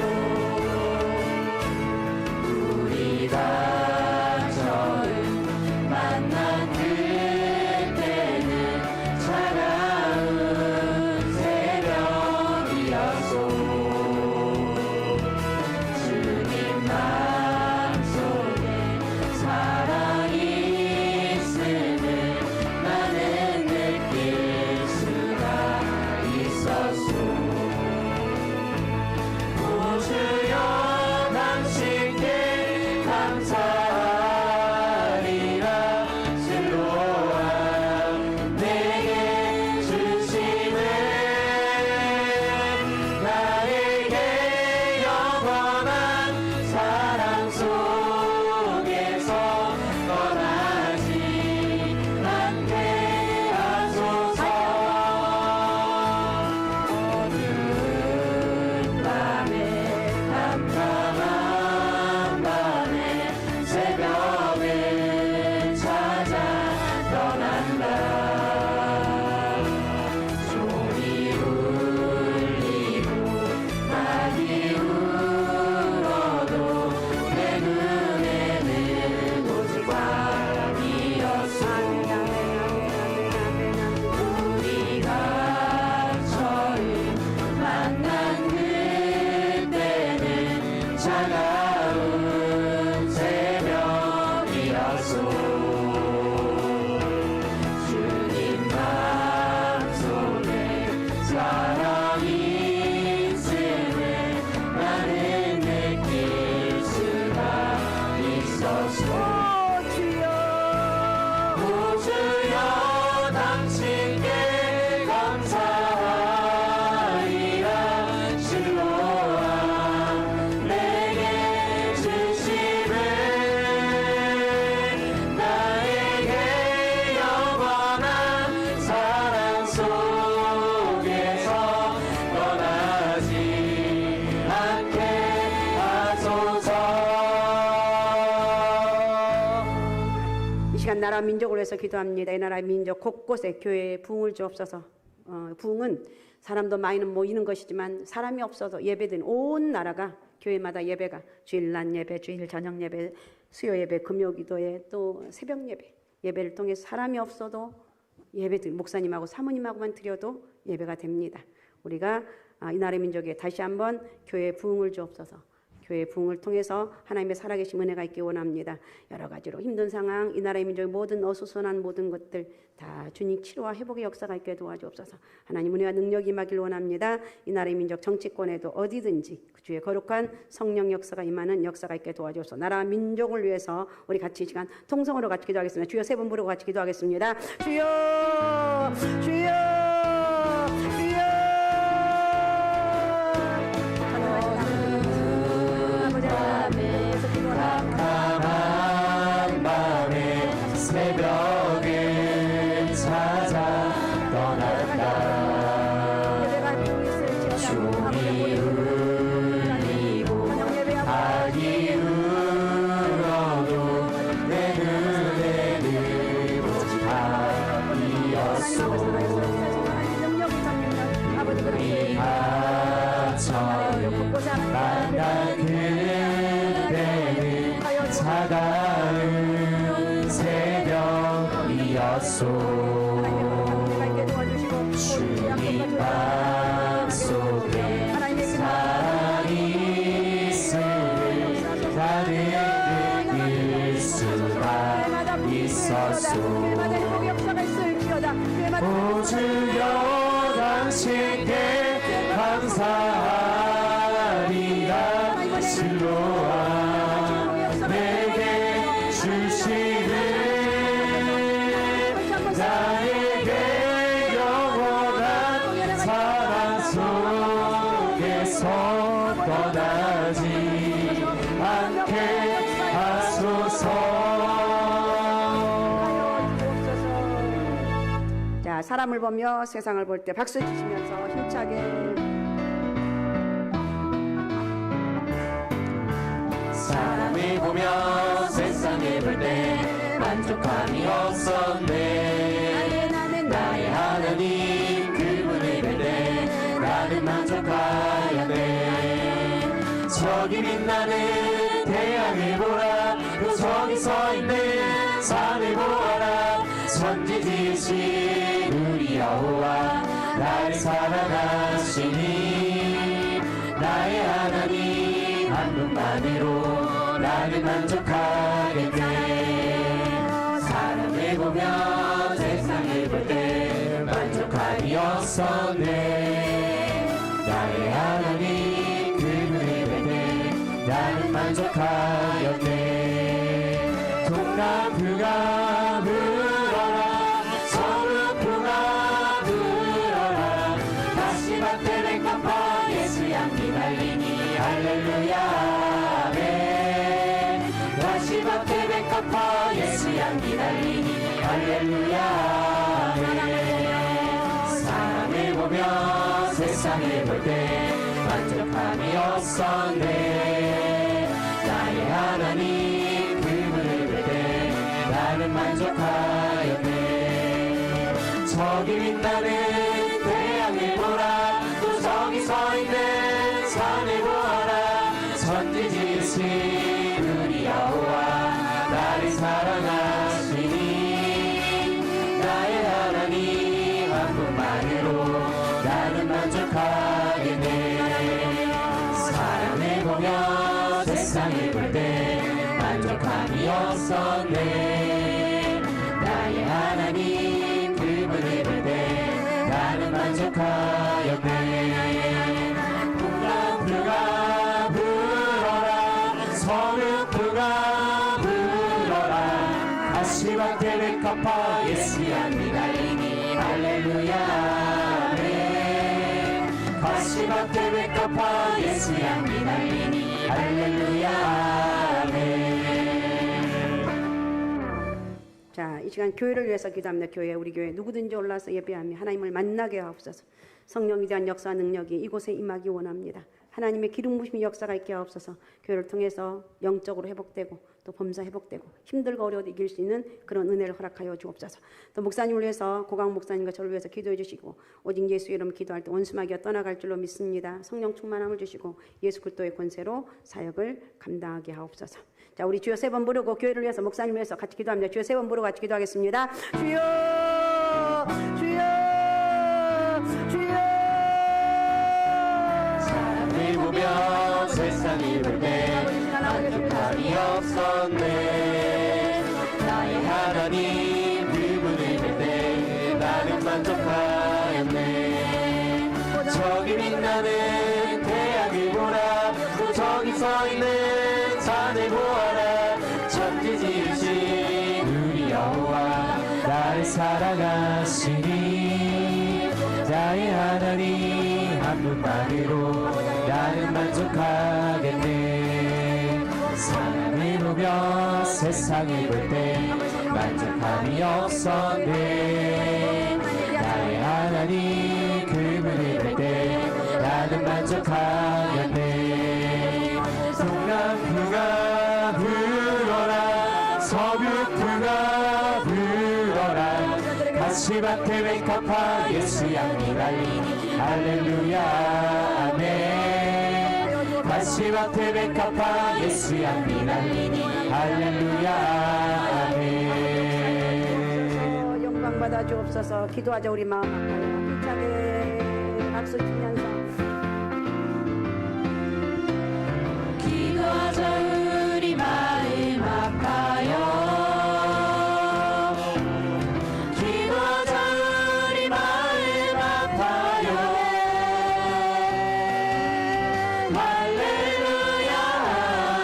시간 나라 민족을 위해서 기도합니다. 이 나라 민족 곳곳에 교회에 부흥을 주옵소서. 부흥은 사람도 많이는 모이는 것이지만 사람이 없어도 예배드린 온 나라가 교회마다 예배가 주일 낮 예배, 주일 저녁 예배, 수요 예배, 금요 기도회 또 새벽 예배 예배를 통해 사람이 없어도 예배드 목사님하고 사모님하고만 드려도 예배가 됩니다. 우리가 이 나라 민족에 다시 한번 교회 부흥을 주옵소서. 교회 부흥을 통해서 하나님의 살아계신 은혜가 있기 원합니다. 여러 가지로 힘든 상황, 이 나라의 민족의 모든 어수선한 모든 것들 다 주님 치료와 회복의 역사가 있게 도와주옵소서. 하나님 은혜와 능력이 임하길 원합니다. 이 나라의 민족 정치권에도 어디든지 주의 거룩한 성령 역사가 임하는 역사가 있게 도와주옵소서. 나라 민족을 위해서 우리 같이 이 시간 통성으로 같이 기도하겠습니다. 주여 세 번 부르고 같이 기도하겠습니다. 주여, 주여, 주여. 캄캄한 밤에 새벽을 찾아 떠난다. 종이 울리고 악이 울어도 내 눈에는 오직 밤이었소. 우리 하천 만난 그대는 차가운 새벽이었소. 주님 맘속에 사랑이 있음을 나는 느낄 수가 있었소. 오주여 당신께 감사하리라. 실로와 내게 주시는 나에게 영원한 사랑 속에서 떠나지 않게 하소서. 자, 사람을 보며 세상을 볼 때 박수 치시면서 힘차게 사람을 보며 세상을 볼 때 만족함이 없었네. 나의 하나님 그분을 볼 때 나는 만족하였네. 저기 빛나는 태양을 보라. 또 저기 서 있는 산을 보아라. 천지 지으신 우리 여호와 나를 사랑하시니 나의 하나님 한 분만으로 나는 만족하겠네. 사람을 보며 세상을 볼 때 만족함이 없었네. 나의 하나님 그분을 볼 때 나는 만족하였네. 동남풍아 불어라. 서북풍아 불어라. 다시 밭에 백합화 예수 향기 달리니 할렐루야 아멘. 다시 밭에 백합화 예수 향기 달리니 할렐루야 아멘. 사람을 보며 세상을 볼 때 만족함이 없었네. 나의 하나님 그분을 볼 때 나는 만족하였네. 저기 빛나는 태양을 보라. 또 저기 서 있는 산을 보아라. 천지 지으신 우리 여호와 나를 사랑하시니 나의 하나님 한 분만으로 나는 만족하겠네. 사람을 보며 세상을 볼 때 만족함이 없었네. 나의 하나님 그분을 볼 때 나는 만족하였네. 동남풍아 불어라. 서북풍아 불어라. 다시밭에 백합화 예수 향기 달리니 할렐루야 아멘. 다시밭에 백합화 예수 향기 달리니 할렐루야 아멘. 자, 이 시간 교회를 위해서 기도합니다. 교회, 우리 교회 누구든지 올라서 예배하며 하나님을 만나게 하옵소서. 성령에 대한 역사 능력이 이곳에 임하기 원합니다. 하나님의 기름 부심의 역사가 있게 하옵소서. 교회를 통해서 영적으로 회복되고 또 범사 회복되고 힘들고 어려워도 이길 수 있는 그런 은혜를 허락하여 주옵소서. 또 목사님을 위해서 고강 목사님과 저를 위해서 기도해 주시고 오직 예수 이름 기도할 때 원수마귀가 떠나갈 줄로 믿습니다. 성령 충만함을 주시고 예수 그리스도의 권세로 사역을 감당하게 하옵소서. 자, 우리 주여 세 번 부르고 교회를 위해서 목사님을 위해서 같이 기도합니다. 주여 세 번 부르고 같이 기도하겠습니다. 주여 주여 주여. 사람을 보며 세상을 볼 때 만족함이 없었네. 나의 하나님 그분을 볼 때 나는 만족하였네. 저기 빛나는 태양을 보라. 저기 서있는 산을 보아라. 천지 지으신 우리 여호와 나를 사랑하시니 나의 하나님 한 분만으로 나는 만족하겠네. 사람을 보며 세상을 볼 때 만족함이 없었네. 나의 하나님 그분을 볼 때 나는 만족하겠네. 동남풍아 불어라. 서북풍아 불어라. 가시밭에 웨이커파 예수 양이 달리니 할렐루야 아멘. 가시밭에 웨이커파 예수 양이 달리니 할렐루야 아멘. 영광 받아 주옵소서. 기도하자. 우리 마음 아파요. 힘차게 박수 치면서 기도하자. 우리 마음 아파요. 기도하자. 우리 마음 아파요. 할렐루야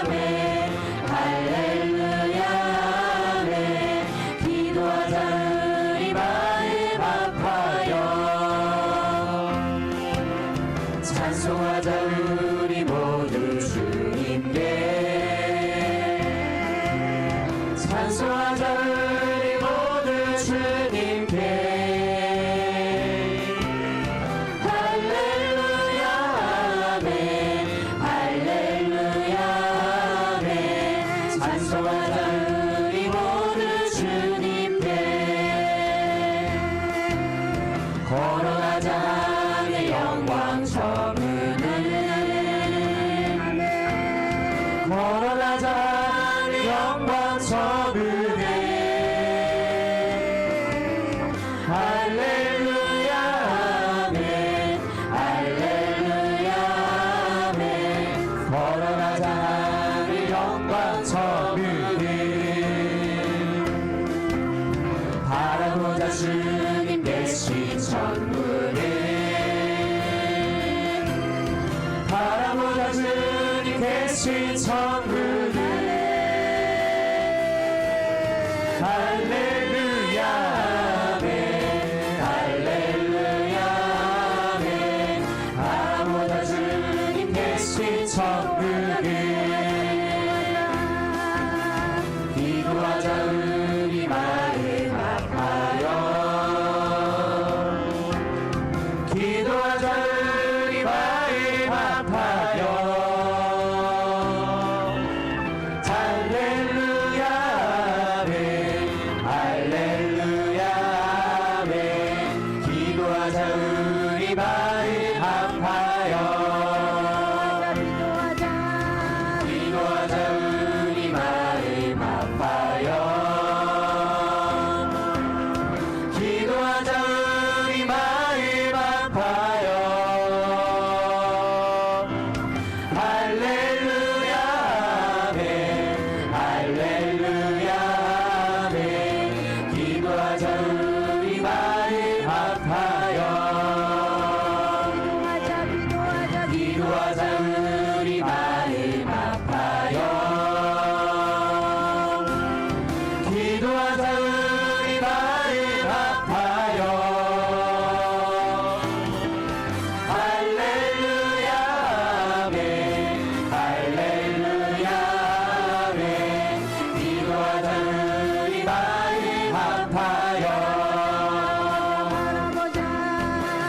아멘. 할렐루야 아멘. 기도하자. 우리 마음 아파요. 찬송하자 우리 모두 주님께. 찬송하자 우리 모두 주님께. 할렐루야 아멘. 할렐루야 아멘. 찬송하자 우리 모두 주님께. 걸어가자 하늘의 영광 저문을. 걸어가자 하늘의 영광 저문을. 할렐루야 아멘. 할렐루야 아멘. 걸어가자 하늘의 영광 저문을. 바라보자 주님 계신 천국을. 바라보자 주님 계신 천국을. 할렐루야 아멘. 할렐루야 아멘. 바라보자 주님 계신 천국을. 기도하자 우리 마음 아파요. 기도하자 우리 마음 아파요. 할렐루야 아멘. 할렐루야 아멘. 기도하자 우리 마음 아파요. 기도하자 우리 마음 아파요. 기도하자 우리 마음 아파요. 할렐루야 아멘. 할렐루야 아멘. 기도하자 우리 마음 아파요. 기도하자 우리 마음 아파요. 기도하자 우리 마음 아파요. 할렐루야 아멘. 할렐루야 아멘. 기도하자 우리 마음 아파요.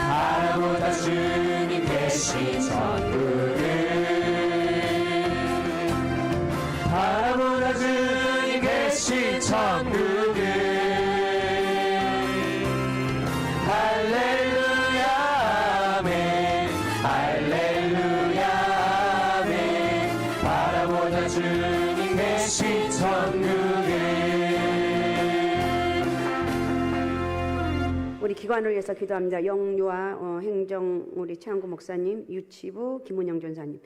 바라보자 주님 계신 천국을. 계신 천국을 할렐루야 아멘 할렐루야 아멘 바라보자 주님 계신 천국을. 우리 기관을 위해서 기도합니다. 영유아 행정 우리 최한구 목사님, 유치부 김은영 전사님,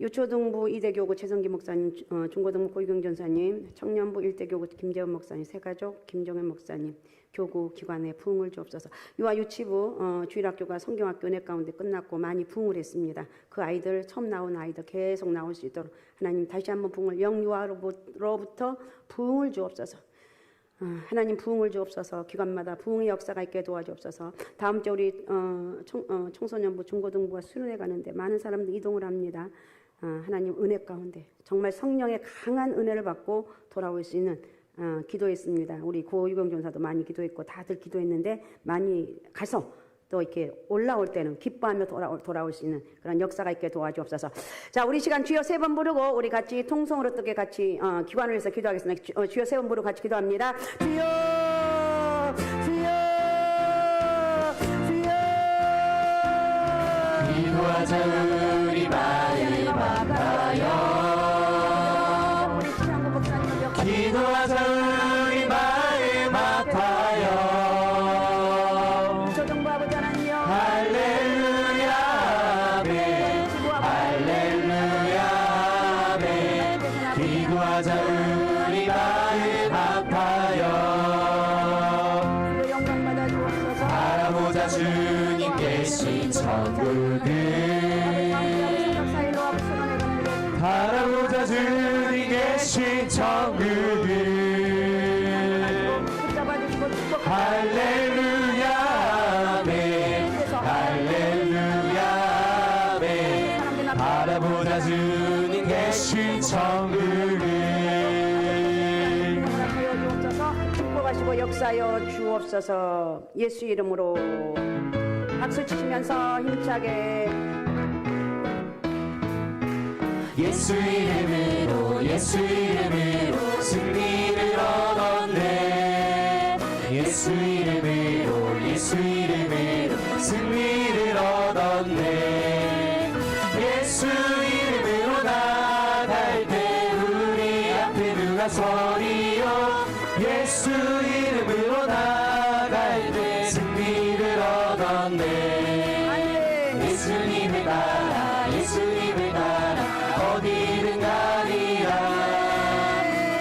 유초등부 이대교구 최성기 목사님, 중고등부 고유경 전사님, 청년부 일대교구 김재원 목사님, 새가족 김종현 목사님, 교구 기관에 부흥을 주옵소서. 유아 유치부 주일학교가 성경학교 은혜 가운데 끝났고 많이 부흥을 했습니다. 그 아이들 처음 나온 아이들 계속 나올 수 있도록 하나님 다시 한번 부흥을 영유아로부터 부흥을 주옵소서. 하나님 부흥을 주옵소서. 기관마다 부흥의 역사가 있게 도와주옵소서. 다음 주 우리 청소년부 중고등부가 수련회 가는데 많은 사람들이 이동을 합니다. 하나님 은혜 가운데 정말 성령의 강한 은혜를 받고 돌아올 수 있는 기도했습니다. 우리 고유경 전사도 많이 기도했고 다들 기도했는데 많이 가서 또 이렇게 올라올 때는 기뻐하며 돌아올 수 있는 그런 역사가 있게 도와주옵소서. 자, 우리 시간 주여 세 번 부르고 우리 같이 통성으로 어떻게 같이 기관을 위해서 기도하겠습니다. 주여 세 번 부르고 같이 기도합니다. 주여 주여 주여 기도하자 우리 마음 아파요 우리 신앙고 목사님 기도하자 우리 마음 아파요 조정부 아버지 하나님여 할렐루야 아멘 할렐루야 아멘 기도하자 우리 마음 아파요 주여 영광 받아 주옵소서. 바라보자 주님 계신 천국을 바라보자 주님 계신 천국을 할렐루야 아멘 할렐루야 아멘 바라보자 주님 계신 천국을 축복하시고 역사하여 주옵소서. 예수 이름으로 박수 치시면서 힘차게 예수 이름으로 예수 이름으로 승리를 얻었네 예수 이름으로 예수 이름으로 승리를 얻었네 예수 이름으로 나갈 때 우리 앞에 누가 서리요 예수 이름으로 나갈 때 승리를 얻었네 예수님을 따라 예수님을 따라 어디든 가리라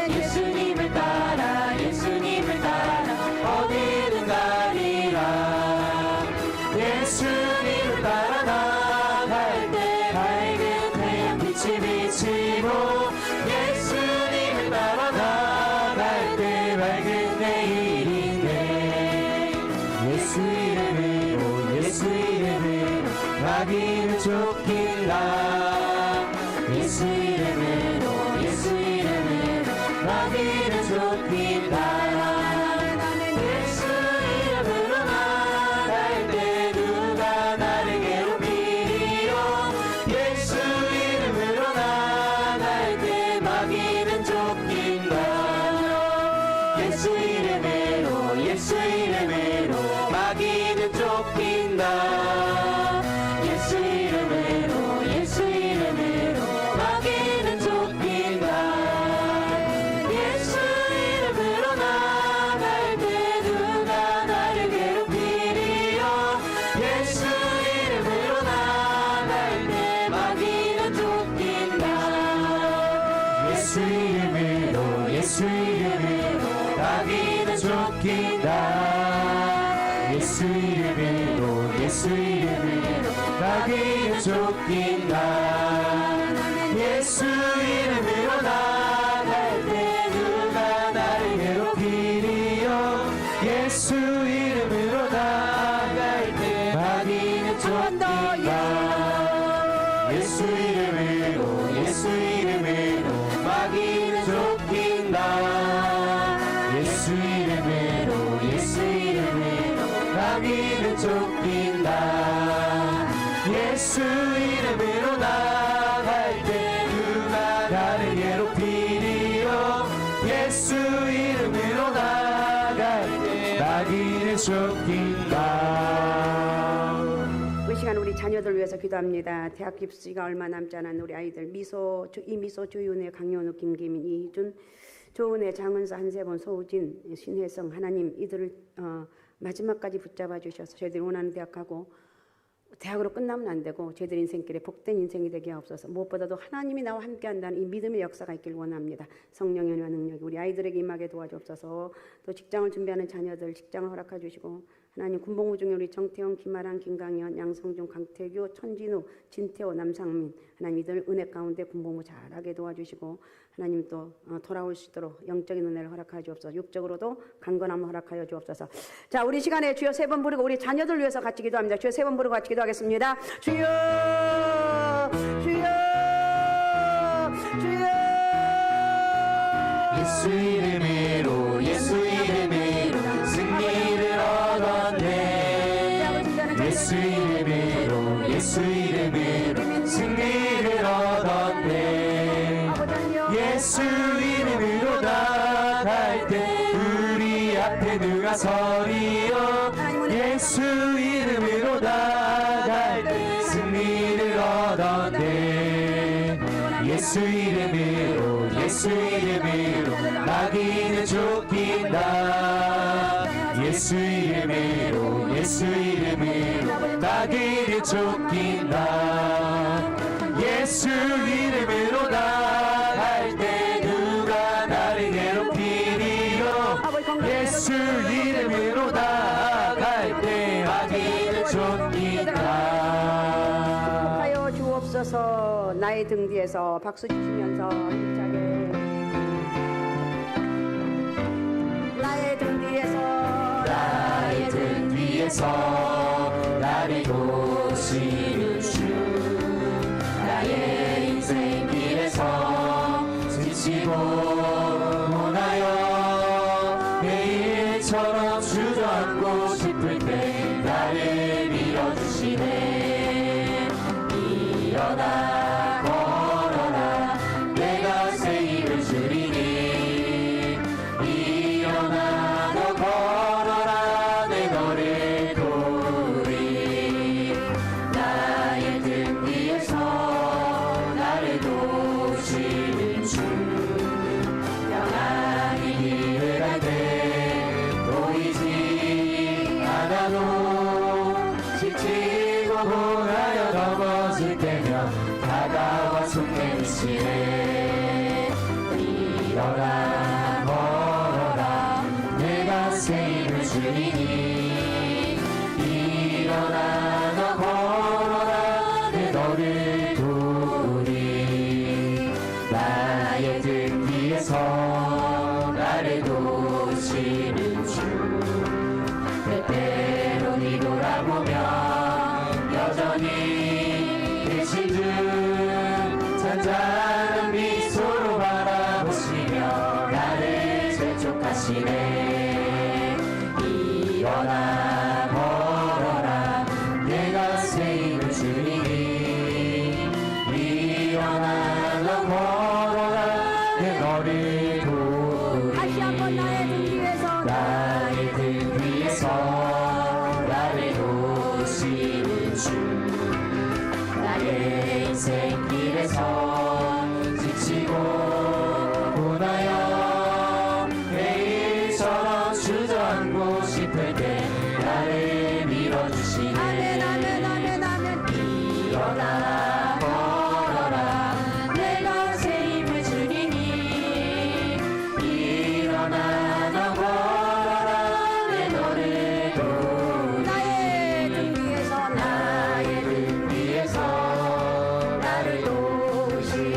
예수님을 따라 예수님을 따라 어디든 가리라 예수님을 따라 나갈 때 밝은 태양 빛이 비치고 예수님을 따라 나갈 때 밝은 내일이네 예수 이름으로 예수 이름으로 마귀를 쫓긴다 예수 이름으로 예수 이름으로 마귀를 쫓긴다 예수 이름으로 나갈 때 누가 나를 괴롭히리요 예수 이름으로 나갈 때 마귀는 쫓긴다 예수 이름으로 예수 이름으로 마귀는 쫓긴다 예수 이름으로 예수 이름으로 마귀는 쫓긴다 예수 이름으로 나갈 때 누가 나를 괴롭히리요 예수 이름으로 나갈 때 마귀는 쫓긴다 예수 이름으로 예수 이름으로 마귀는 쫓긴다 예수 이름으로 예수 이름으로 마귀는 쫓긴다 예수 이름으로 나갈 때 누가 나를 괴롭히리요 예수 이름으로 나갈 때 마귀는 쫓긴다 예수 이름으로 예수 이름으로 마귀는 쫓긴다 예수 이름으로 예수 이름으로 마귀는 쫓긴다 예수 이름으로 나갈 때 누가 나를 괴롭히리요 예수 쫓긴다. 이 시간 우리 자녀들 위해서 기도합니다. 대학 입시가 얼마 남지 않은 우리 아이들 미소, 조윤혜, 강현우, 김기민, 이희준, 조은혜, 장은서, 한세번, 소우진, 신혜성 하나님 이들을 마지막까지 붙잡아 주셔서 저희들이 원하는 대학 가고 대학으로 끝나면 안 되고 저희들 인생길에 복된 인생이 되게 하옵소서. 무엇보다도 하나님이 나와 함께한다는 이 믿음의 역사가 있길 원합니다. 성령의 은혜와 능력이 우리 아이들에게 임하게 도와주옵소서. 또 직장을 준비하는 자녀들 직장을 허락해 주시고 하나님 군복무 중에 우리 정태영, 김아랑, 김강현, 양성준, 강태규, 천진우, 진태호, 남상민 하나님 이들 은혜 가운데 군복무 잘하게 도와주시고 하나님 또 돌아올 수 있도록 영적인 은혜를 허락하여 주옵소서. 육적으로도 강건함을 허락하여 주옵소서. 자, 우리 시간에 주여 세 번 부르고 우리 자녀들 위해서 같이 기도합니다. 주여 세 번 부르고 같이 기도하겠습니다. 주여 주여 주여 예수 이름으로 예수 이름으로 승리를 얻었네. 예수 이름으로 예수 이름으로 승리를 얻었네. 예수 이름으로 나갈 때 우리 앞에 누가 서리요. 예수 이름으로 나갈 때 승리를 얻었네. 예수 이름으로 예수 이름으로 마귀는 쫓긴다. 예수 이름으로 예수 이름으로 마귀는 쫓긴다. 예수 이름으로 나갈 때 누가 나를 괴롭히리요. 예수 이름으로 나갈 때 마귀는 쫓긴다. 하여 주옵소서. 나의 등 뒤에서 박수 치시면서 힘차게 나의 등 뒤에서 나의 등 뒤에서 나를 도우시는 주. 나의 인생 길에서 지치고 원하여 매일처럼 주저앉고 싶을 때 나를 밀어주시네. 일어나 걸어라 내가 새 힘을 주리니. 일어나 너 걸어라 내 너를 도우리. 나의 등 뒤에서 나를 도우시는 주. 평안히 길을 갈 때 보이지 않아도 지치고 고하여 넘어질 때면 다가와 손 내미시네. 일어나 걸어라 내가 새 힘을 주리니. 일어나 너 걸어라 내 너를 도우리. 나의 등 뒤에서 나를 도우시는 주. 때때로 뒤돌아보면 여전히 계신 주. 잔잔한 미소로 바라보시며 나를 재촉하시네. 일어나 걸어라 내가 새 힘을 주리니. 일어나 너 걸어라 내 너를 도우리. 다시 한번 나의 등 뒤에서 나의 등 뒤에서 나를 도우시는 주. 나의 인생 길에서 지치고 고나여 매일처럼 주저앉고 싶을 때 나를 밀어주시네. 아멘 아멘 아멘 아멘. 일어나 걸어라 내가 새 힘을 주리니. 일어나 너 걸어라 내 너를 도우리. 나의 등 뒤에서 나의 등 뒤에서 나를 도우시는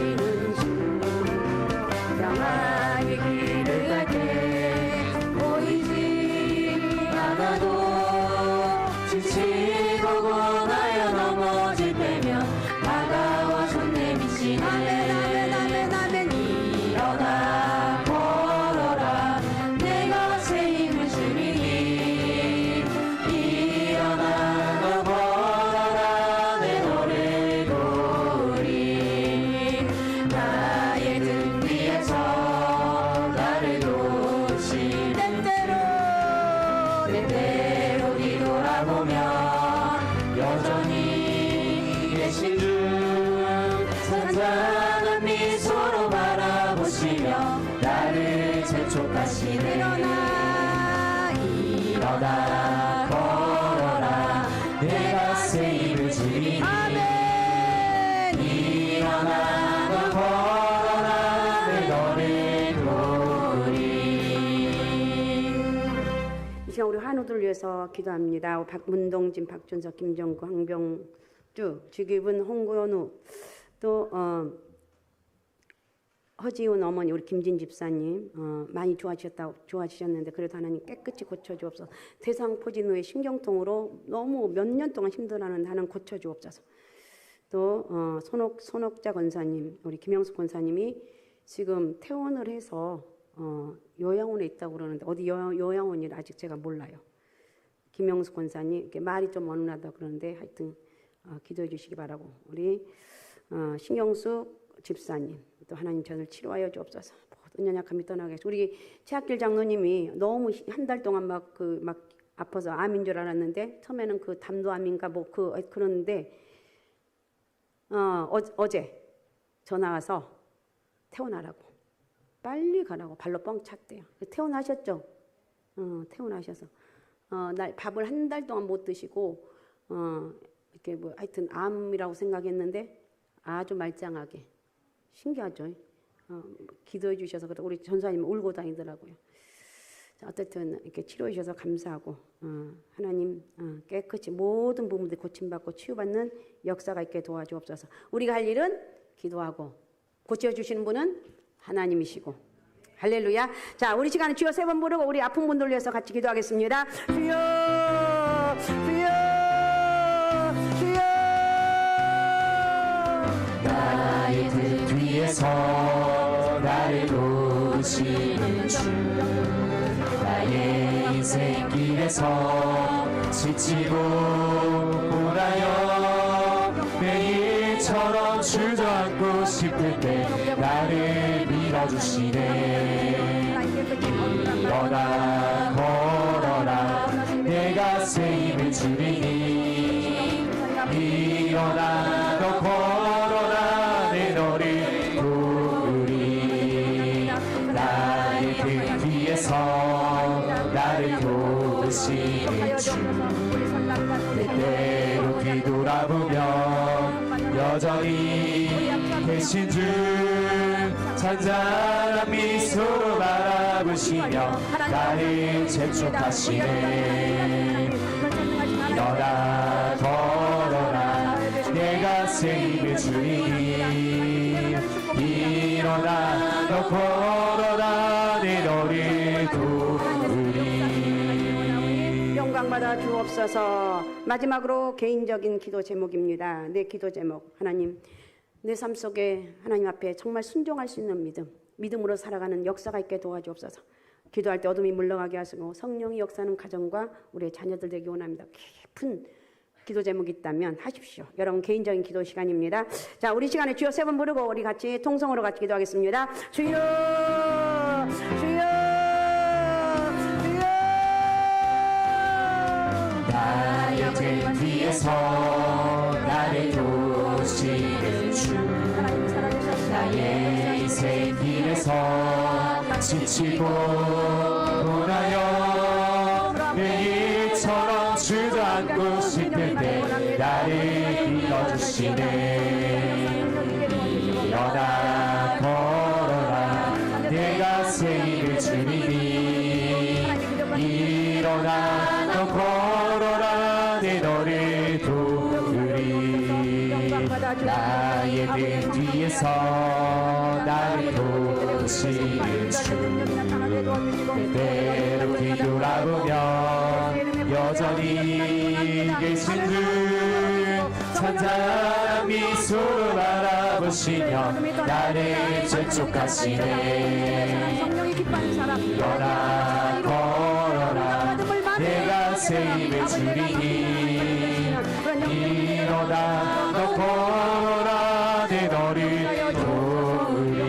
계속하시네 일어나 걸어라 내가 새 힘을 주리니 아멘. 일어나 너 걸어라 내 너를 도우리 이 시간 우리 한우들 위해서 기도합니다. 문동진, 박준석, 김정구, 황병주, 주기분, 홍구현우, 또 허지훈 어머니, 우리 김진 집사님 많이 좋아지셨는데 그래도 하나님 깨끗이 고쳐주옵소서. 대상포진 후에 신경통으로 너무 몇 년 동안 힘들어하는 하나님 고쳐주옵소서. 또 손옥자 권사님, 우리 김영숙 권사님이 지금 퇴원을 해서 요양원에 있다고 그러는데 어디 요양원이 아직 제가 몰라요. 김영숙 권사님 이렇게 말이 좀 어눌하다 그러는데 하여튼 기도해 주시기 바라고. 우리 신경숙 집사님 또 하나님 저를 치료하여 주옵소서. 모든 연약함이 떠나게 하소서. 우리 최학길 장로님이 너무 한 달 동안 막 아파서 암인 줄 알았는데 처음에는 그 담도암인가 그러는데 어제 전화 와서 퇴원하라고 빨리 가라고 발로 뻥 찼대요. 퇴원하셨죠? 퇴원하셔서 날 밥을 한 달 동안 못 드시고 이렇게 뭐 하여튼 암이라고 생각했는데 아주 말짱하게 신기하죠. 기도해 주셔서 우리 전사님 울고 다니더라고요. 자, 어쨌든 이렇게 치료해 주셔서 감사하고 하나님 깨끗이 모든 부분들이 고침받고 치유받는 역사가 있게 도와주옵소서. 우리가 할 일은 기도하고 고쳐주시는 분은 하나님이시고 할렐루야. 자, 우리 시간에 주여 3번 부르고 우리 아픈 분들 위해서 같이 기도하겠습니다. 주여 주여 주여 나의 등 뒤에서 나를 도우시는 주 나의 인생 길에서 지치고 고나여 매일처럼 주저앉고 싶을 때 나를 밀어주시네 일어나 걸어라 내가 새 힘을 주리니 일어나 너 걸어라 내 너를 도우리 나의 등 뒤에서 나를 도우시는 주 때때로 뒤돌아보면 여전히 계신 주 잔잔한 미소로 바라보시며 나를 재촉하시네 일어나 걸어라 내가 새 힘을 주리니 일어나 너 걸어라 내 너를 도우리 영광 받아 주옵소서. 마지막으로 개인적인 기도 제목입니다. 내 기도 제목. 하나님, 내 삶 속에 하나님 앞에 정말 순종할 수 있는 믿음으로 살아가는 역사가 있게 도와주옵소서. 기도할 때 어둠이 물러가게 하시고 성령이 역사하는 가정과 우리의 자녀들 되기 원합니다. 깊은 기도 제목이 있다면 하십시오. 여러분 개인적인 기도 시간입니다. 자, 우리 시간에 주여 3번 부르고 우리 같이 통성으로 같이 기도하겠습니다. 주여 주여 주여 나의 등 뒤에서 나를 도우시는 주 나의 인생 길에서 지치고 고나여 매일처럼 주저앉고 싶을 때 나를 밀어주시네 일어나 걸어라 내가 새 힘을 주리니 일어나 너 걸어라 내 너를 도우리 나의 등 뒤에서 나를 도우시는 주 때때로 뒤돌아보면 여전히 계신 주 잔잔한 미소로 바라보시며 나를 재촉하시네 일어나 걸어라 내가 새 힘을 주리니 일어나 너 걸어라 내 너를 도우리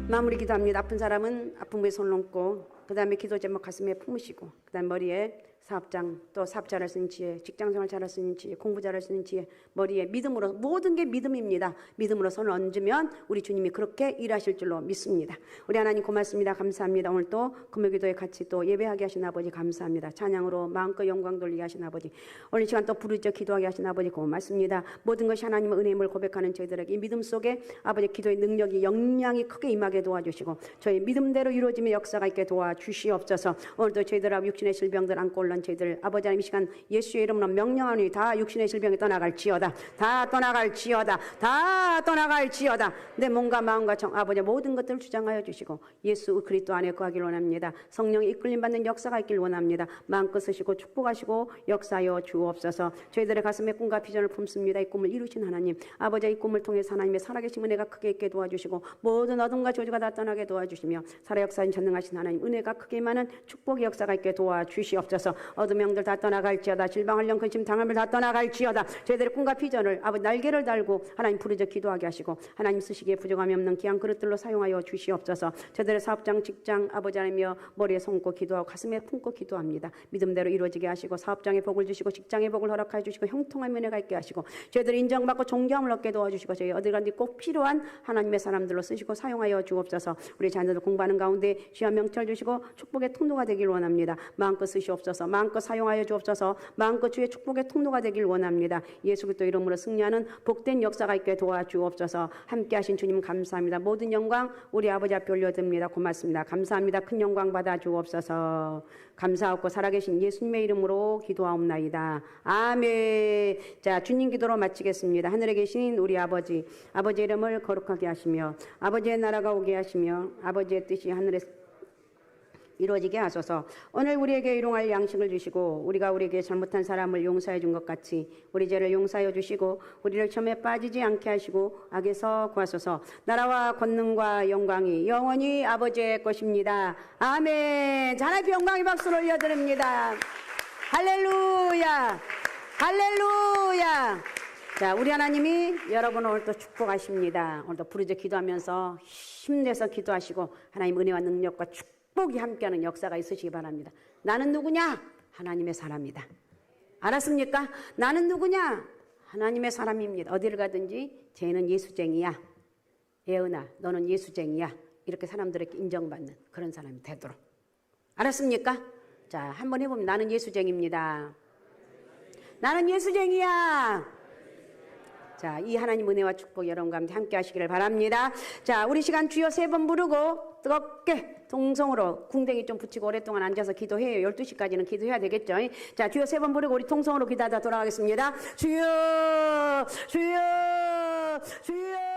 마무리 기도합니다. 아픈 사람은 아픈 부에 손 얹고 그 다음에 기도 제목 가슴에 품으시고 그 다음 머리에 사업장, 또 사업 잘할 수 있는 지혜, 직장생활 잘할 수 있는 지혜, 공부 잘할 수 있는 지혜, 머리에 믿음으로, 모든 게 믿음입니다. 믿음으로 손을 얹으면 우리 주님이 그렇게 일하실 줄로 믿습니다. 우리 하나님 고맙습니다. 감사합니다. 오늘 또 금요기도에 같이 또 예배하게 하신 아버지 감사합니다. 찬양으로 마음껏 영광 돌리게 하신 아버지, 오늘 시간 또 부르짖어 기도하게 하신 아버지 고맙습니다. 모든 것이 하나님의 은혜임을 고백하는 저희들에게 이 믿음 속에 아버지 기도의 능력이 영향이 크게 임하게 도와주시고 저희 믿음대로 이루어지며 역사가 있게 도와주시옵소서. 오늘도 저희들하고 육신의 질병들 안고 올란 저희들 아버지 하나님 이 시간 예수의 이름으로 명령하니 다 육신의 질병이 떠나갈지어다. 다 떠나갈지어다. 다 떠나갈지어다. 내 몸과 마음과 정 아버지 모든 것들을 주장하여 주시고 예수 그리스도 안에 거하길 원합니다. 성령의 이끌림 받는 역사가 있길 원합니다. 마음껏 쓰시고 축복하시고 역사하여 주옵소서. 저희들의 가슴에 꿈과 비전을 품습니다. 이 꿈을 이루신 하나님 아버지 이 꿈을 통해서 하나님의 살아계신 은혜가 크게 있게 도와주시고 모든 어둠과 조지가 다 떠나게 도와주시며 살아 역사인 전능하신 하나님 은혜가 크게 많은 축복의 역사가 있게 도와주시옵소서. 어둠의 영들 다 떠나갈지어다. 질방활령 근심 당함을 다 떠나갈지어다. 저희들의 꿈과 비전을 아버지 날개를 달고 하나님 부르짖어 기도하게 하시고 하나님 쓰시기에 부족함이 없는 귀한 그릇들로 사용하여 주시옵소서. 저희들의 사업장 직장 아버지 하나님이여 머리에 손고 기도하고 가슴에 품고 기도합니다. 믿음대로 이루어지게 하시고 사업장에 복을 주시고 직장에 복을 허락하여 주시고 형통한 은혜가 있게 하시고 저희들이 인정받고 존경을 얻게 도와주시고 저희 어디 간디 꼭 필요한 하나님의 사람들로 쓰시고 사용하여 주옵소서. 우리 자녀들 공부하는 가운데 귀한 명철 주시고 축복의 통로가 되길 원합니다. 마음껏 쓰시옵소서. 마음껏 사용하여 주옵소서. 마음껏 주의 축복의 통로가 되길 원합니다. 예수 그리스도 이름으로 승리하는 복된 역사가 있게 도와주옵소서. 함께 하신 주님 감사합니다. 모든 영광 우리 아버지 앞에 올려드립니다. 고맙습니다. 감사합니다. 큰 영광 받아 주옵소서. 감사하고 살아계신 예수님의 이름으로 기도하옵나이다. 아멘. 자, 주님 기도로 마치겠습니다. 하늘에 계신 우리 아버지, 아버지의 이름을 거룩하게 하시며 아버지의 나라가 오게 하시며 아버지의 뜻이 하늘에서 이루어지게 하소서. 오늘 우리에게 일용할 양식을 주시고 우리가 우리에게 잘못한 사람을 용서해 준 것 같이 우리 죄를 용서하여 주시고 우리를 시험에 빠지지 않게 하시고 악에서 구하소서. 나라와 권능과 영광이 영원히 아버지의 것입니다. 아멘. 하나님께 영광의 박수를 올려드립니다. 할렐루야. 할렐루야. 자, 우리 하나님이 여러분을 오늘 또 축복하십니다. 오늘도 부르짖어 기도하면서 힘내서 기도하시고 하나님 은혜와 능력과 축복이 함께하는 역사가 있으시기 바랍니다. 나는 누구냐? 하나님의 사람이다. 알았습니까? 나는 누구냐? 하나님의 사람입니다. 어디를 가든지 쟤는 예수쟁이야. 예은아, 너는 예수쟁이야. 이렇게 사람들에게 인정받는 그런 사람이 되도록. 알았습니까? 자, 한번 해보면 나는 예수쟁입니다. 나는 예수쟁이야. 자, 이 하나님 은혜와 축복 여러분과 함께 하시기를 바랍니다. 자, 우리 시간 주여 3번 부르고 뜨겁게 통성으로 궁뎅이 좀 붙이고 오랫동안 앉아서 기도해요. 12시까지는 기도해야 되겠죠. 자, 주여 3번 부르고 우리 통성으로 기도하다 돌아가겠습니다. 주여, 주여, 주여.